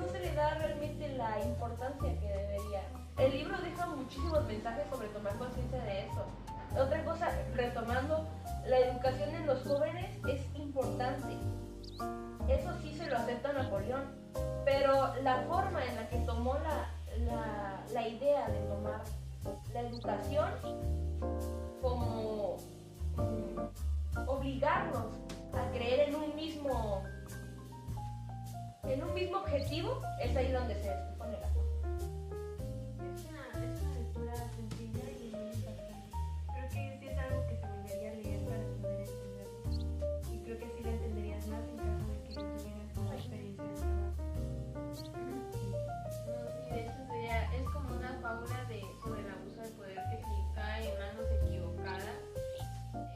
se le da realmente la importancia que debería. El libro deja muchísimos mensajes sobre tomar conciencia de eso. Otra cosa, retomando, la educación en los jóvenes es importante. Eso sí se lo acepta Napoleón, pero la forma en la que tomó la idea de tomar la educación como obligarnos a creer en un mismo objetivo, es ahí donde se pone la cosa. Es una lectura sencilla y muy impactante. Creo que sí es algo que se debería leer para poder entenderlo. Y creo que sí lo entenderías más en caso de que tuvieras una experiencia de trabajo. Sí, de hecho es como una fábula sobre el abuso de poder que si cae en manos equivocadas,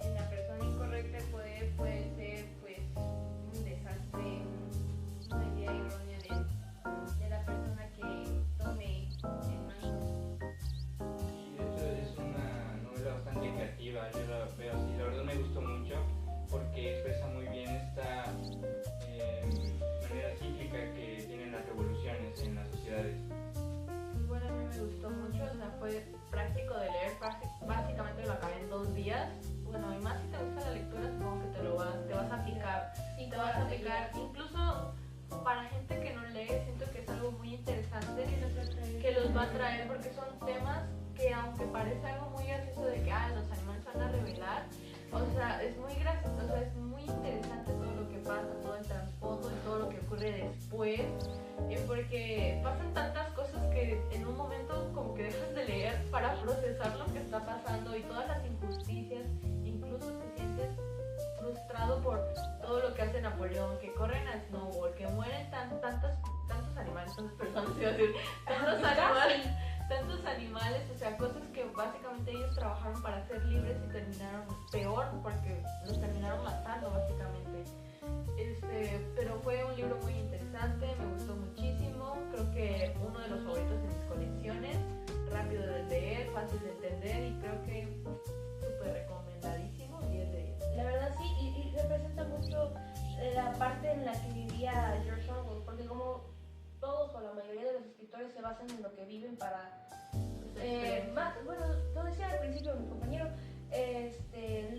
en la persona incorrecta el poder puede ser pues un desastre. va a traer, porque son temas que aunque parece algo muy gracioso de que los animales van a revelar, o sea, es muy gracioso, o sea, es muy interesante todo lo que pasa, todo el trasfondo y todo lo que ocurre después, porque pasan tantas cosas que en un momento como que dejas de leer para procesar lo que está pasando y todas las injusticias, incluso te sientes frustrado por todo lo que hace Napoleón, que corren a Snowball, que mueren tantos animales, tantas personas, iba a decir, tantos animales, o sea, cosas que básicamente ellos trabajaron para ser libres y terminaron peor porque los terminaron matando básicamente. Pero fue un libro muy interesante, me gustó muchísimo, creo que uno de los favoritos de mis colecciones, rápido de leer, fácil de entender y creo que súper recomendadísimo, 10 de 10. La verdad sí, y representa mucho la parte en la que vivía George Orwell, porque como todos o la mayoría de los escritores se basan en lo que viven para... bueno, lo decía al principio mi compañero,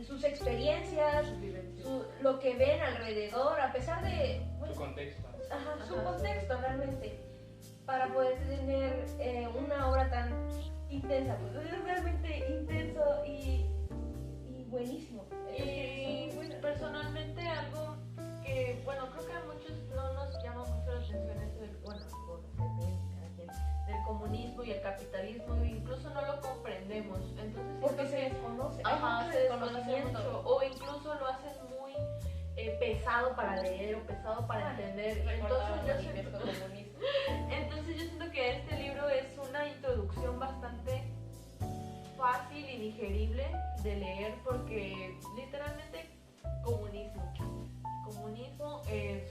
sus experiencias, lo que ven alrededor, a pesar de... Su contexto. Su contexto realmente, para poder tener una obra tan intensa, pues es realmente intenso y buenísimo. Y personalmente algo que, bueno, creo que a muchos no nos llama mucho la atención eso del, bueno, del comunismo y el capitalismo, e incluso no lo comprendemos. Entonces, porque se desconoce. Se desconoce mucho, o incluso lo hacen muy pesado para leer o pesado para entender. Entonces yo siento que este libro es una introducción bastante fácil y digerible de leer, porque literalmente comunismo,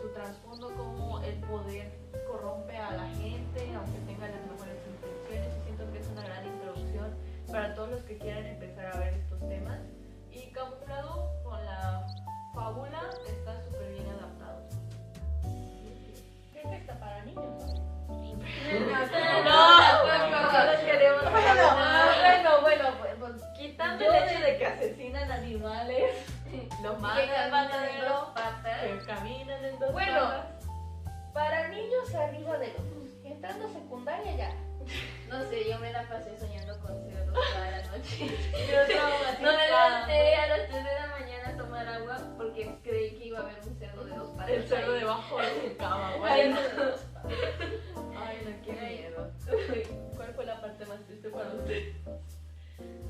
su trasfondo, como el poder corrompe a la gente aunque tenga las mejores intenciones, y siento que es una gran introducción para todos los que quieran empezar a ver estos temas, y camuflado con la fábula está súper bien adaptado. Creo que está para niños, Bueno, quitando el hecho de que asesinan animales, los matan que caminan en dos patas. Para niños arriba de los entrando a secundaria ya. No sé, yo me la pasé soñando con cerdos toda la noche. No Me levanté a las 3 de la mañana a tomar agua porque creí que iba a haber un cerdo de 2 patas. El cerdo debajo de su cama, Ay, bueno. no. Ay, no, qué miedo. ¿Cuál fue la parte más triste para usted?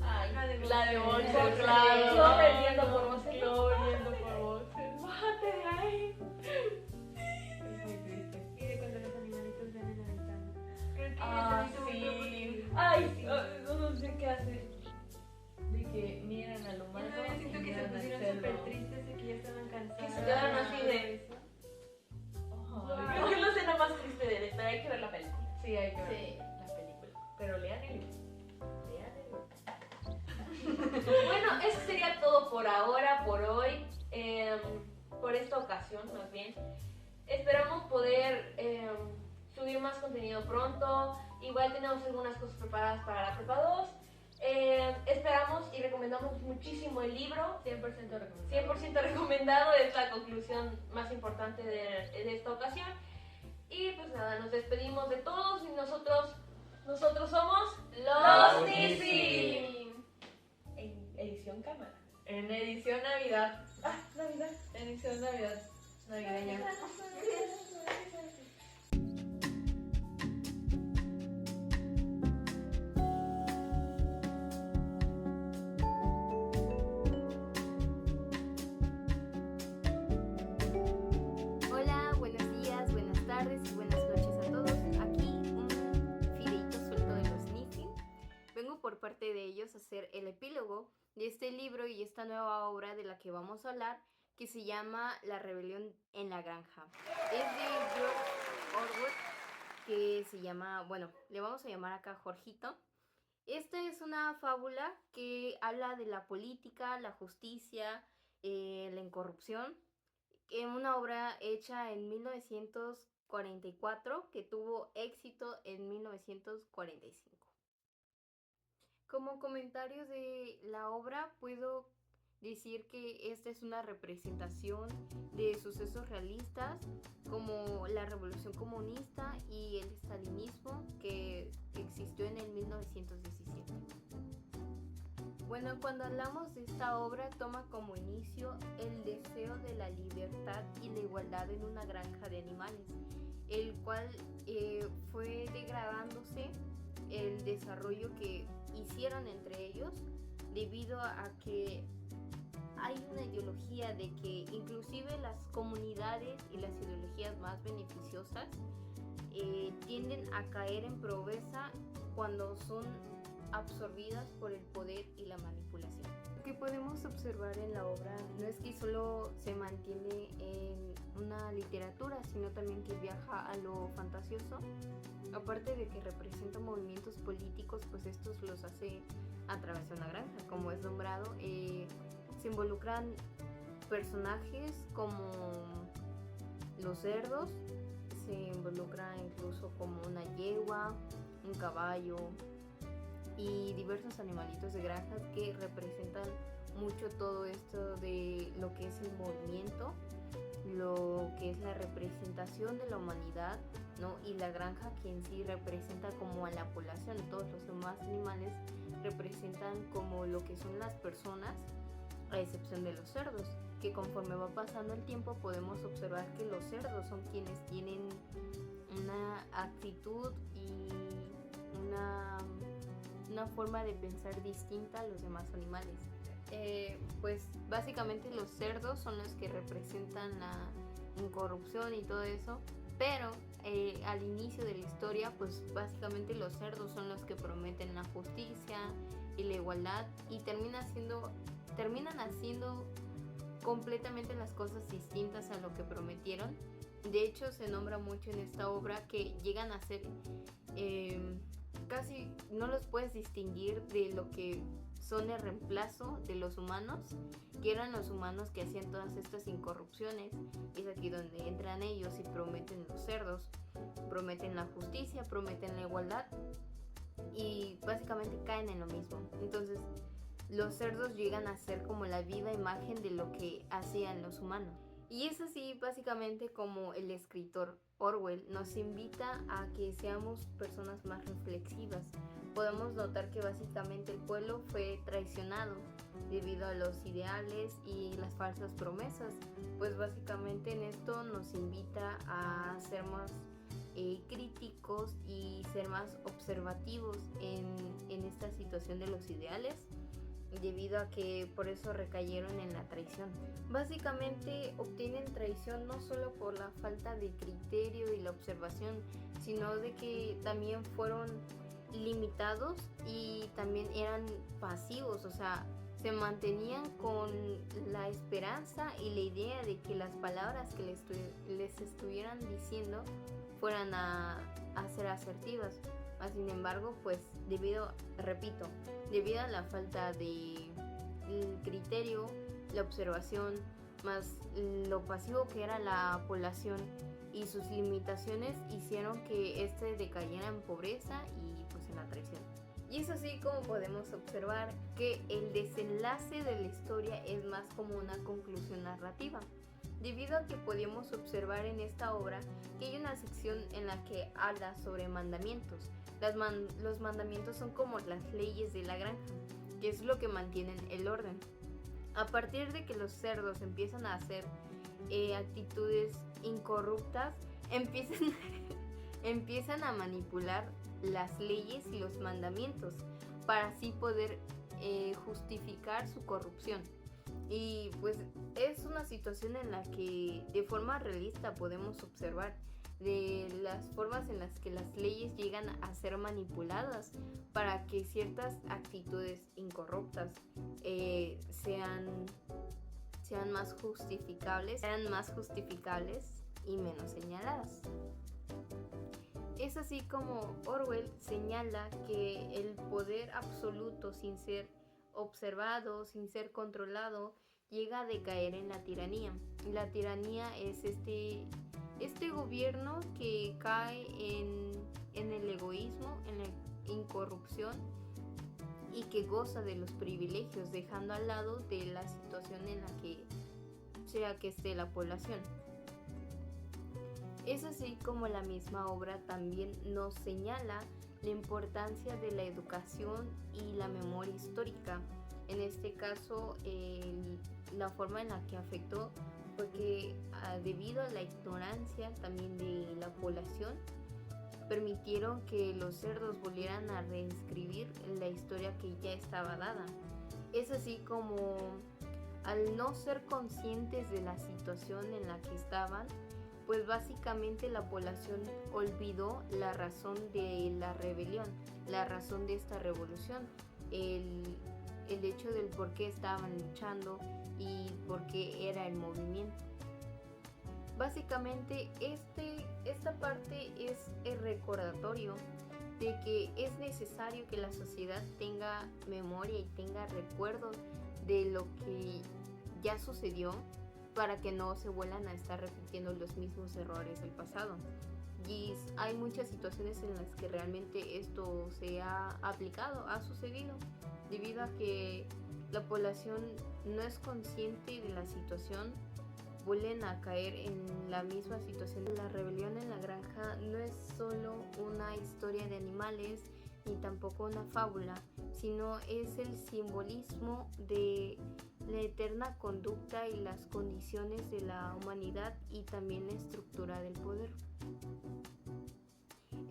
Ay, La de Boxer, Boxer, claro. yo aprendiendo por Boxer. Corriendo por Boxer. ¡Bájate de ahí! Es muy triste. Y de cuando los animalitos ven en la ventana. Creo que Ah, eso también tuvo mucho sí. Ay, sí. No sé qué hacer. De que miran al humano Yo y siento que se miran al pusieron cerdo. súper tristes y que ya estaban cansados. Que se quedaron así de- Ajá. Creo que es la escena más triste de él, pero hay que ver la película. Sí, hay que ver Sí. la película. Pero lean el libro. Lean el libro. Bueno, eso sería todo por ahora, por hoy, por esta ocasión más bien. Esperamos poder subir más contenido pronto. Igual tenemos algunas cosas preparadas para la prepa 2. Esperamos y recomendamos muchísimo el libro. 100% recomendado. 100% recomendado, es la conclusión más importante de esta ocasión. Y pues nada, nos despedimos de todos y nosotros somos Los Nisi. En edición cámara. En edición Navidad. Navidad. Edición Navidad. Navideña. Hola, buenos días, buenas tardes y buenas noches a todos. Aquí un fideíto suelto de los Nifi. Vengo por parte de ellos a hacer el epílogo de este libro y esta nueva obra de la que vamos a hablar, que se llama La rebelión en la granja. Es de George Orwell, que se llama, bueno, le vamos a llamar acá Jorgito. Esta es una fábula que habla de la política, la justicia, la incorrupción, en una obra hecha en 1944 que tuvo éxito en 1945. Como comentarios de la obra puedo decir que esta es una representación de sucesos realistas como la Revolución Comunista y el estalinismo que existió en el 1917. Bueno, cuando hablamos de esta obra toma como inicio el deseo de la libertad y la igualdad en una granja de animales, el cual fue degradándose el desarrollo que hicieron entre ellos debido a que hay una ideología de que inclusive las comunidades y las ideologías más beneficiosas tienden a caer en pobreza cuando son absorbidas por el poder y la manipulación. Lo que podemos observar en la obra no es que solo se mantiene en una literatura, sino también que viaja a lo fantasioso. Aparte de que representa movimientos políticos, pues estos los hace a través de una granja, como es nombrado. Se involucran personajes como los cerdos, se involucra incluso como una yegua, un caballo y diversos animalitos de granjas que representan mucho todo esto de lo que es el movimiento, lo que es la representación de la humanidad, ¿no? Y la granja que en sí representa como a la población. Todos los demás animales representan como lo que son las personas, a excepción de los cerdos, que conforme va pasando el tiempo podemos observar que los cerdos son quienes tienen una actitud y una forma de pensar distinta a los demás animales. Pues básicamente los cerdos son los que representan la incorrupción y todo eso, pero al inicio de la historia pues básicamente los cerdos son los que prometen la justicia y la igualdad y terminan haciendo completamente las cosas distintas a lo que prometieron. De hecho se nombra mucho en esta obra que llegan a ser casi no los puedes distinguir de lo que son el reemplazo de los humanos, que eran los humanos que hacían todas estas incorrupciones. Es aquí donde entran ellos y prometen los cerdos, prometen la justicia, prometen la igualdad y básicamente caen en lo mismo. Entonces los cerdos llegan a ser como la viva imagen de lo que hacían los humanos. Y es así básicamente como el escritor Orwell nos invita a que seamos personas más reflexivas. Podemos notar que básicamente el pueblo fue traicionado debido a los ideales y las falsas promesas. Pues básicamente en esto nos invita a ser más críticos y ser más observativos en esta situación de los ideales, debido a que por eso recayeron en la traición. Básicamente obtienen traición no solo por la falta de criterio y la observación, sino de que también fueron limitados y también eran pasivos, o sea, se mantenían con la esperanza y la idea de que las palabras que les estuvieran diciendo fueran a ser asertivas. Sin embargo, pues debido a la falta de criterio, la observación, más lo pasivo que era la población y sus limitaciones, hicieron que este decayera en pobreza y pues en la traición. Y es así como podemos observar que el desenlace de la historia es más como una conclusión narrativa, debido a que podemos observar en esta obra que hay una sección en la que habla sobre mandamientos. Los mandamientos son como las leyes de la granja, que es lo que mantienen el orden. A partir de que los cerdos empiezan a hacer actitudes incorruptas, empiezan a manipular las leyes y los mandamientos para así poder justificar su corrupción. Y pues es una situación en la que de forma realista podemos observar de las formas en las que las leyes llegan a ser manipuladas para que ciertas actitudes incorruptas sean más justificables y menos señaladas. Es así como Orwell señala que el poder absoluto, sin ser observado, sin ser controlado, llega a decaer en la tiranía. La tiranía es este gobierno que cae en el egoísmo, en la incorrupción y que goza de los privilegios, dejando al lado de la situación en la que sea que esté la población. Es así como la misma obra también nos señala la importancia de la educación y la memoria histórica. En este caso, la forma en la que afectó fue que debido a la ignorancia también de la población, permitieron que los cerdos volvieran a reescribir la historia que ya estaba dada. Es así como, al no ser conscientes de la situación en la que estaban, pues básicamente la población olvidó la razón de la rebelión, la razón de esta revolución, el hecho del por qué estaban luchando y por qué era el movimiento. Básicamente esta parte es el recordatorio de que es necesario que la sociedad tenga memoria y tenga recuerdos de lo que ya sucedió, para que no se vuelvan a estar repitiendo los mismos errores del pasado. Y hay muchas situaciones en las que realmente esto se ha aplicado, ha sucedido, debido a que la población no es consciente de la situación, vuelven a caer en la misma situación. La rebelión en la granja no es solo una historia de animales ni tampoco una fábula, sino es el simbolismo de la eterna conducta y las condiciones de la humanidad y también la estructura del poder.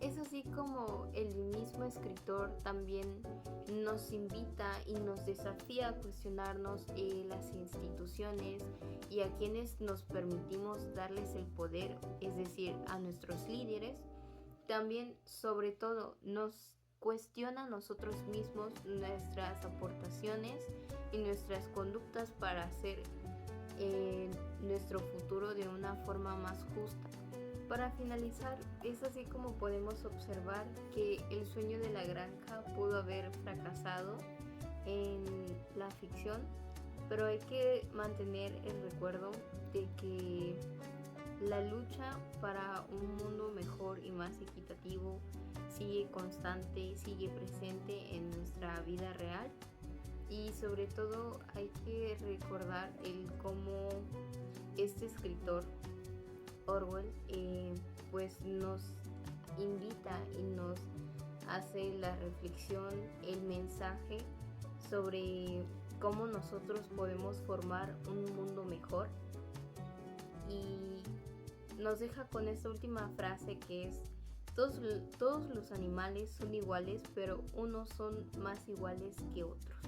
Es así como el mismo escritor también nos invita y nos desafía a cuestionarnos las instituciones y a quienes nos permitimos darles el poder, es decir, a nuestros líderes. También, sobre todo, nos cuestiona a nosotros mismos nuestras aportaciones y nuestras conductas para hacer nuestro futuro de una forma más justa. Para finalizar, es así como podemos observar que el sueño de la granja pudo haber fracasado en la ficción, pero hay que mantener el recuerdo de que la lucha para un mundo mejor y más equitativo sigue constante, sigue presente en nuestra vida real, y sobre todo hay que recordar el cómo este escritor Orwell pues nos invita y nos hace la reflexión, el mensaje sobre cómo nosotros podemos formar un mundo mejor, y nos deja con esta última frase que es: todos los animales son iguales, pero unos son más iguales que otros.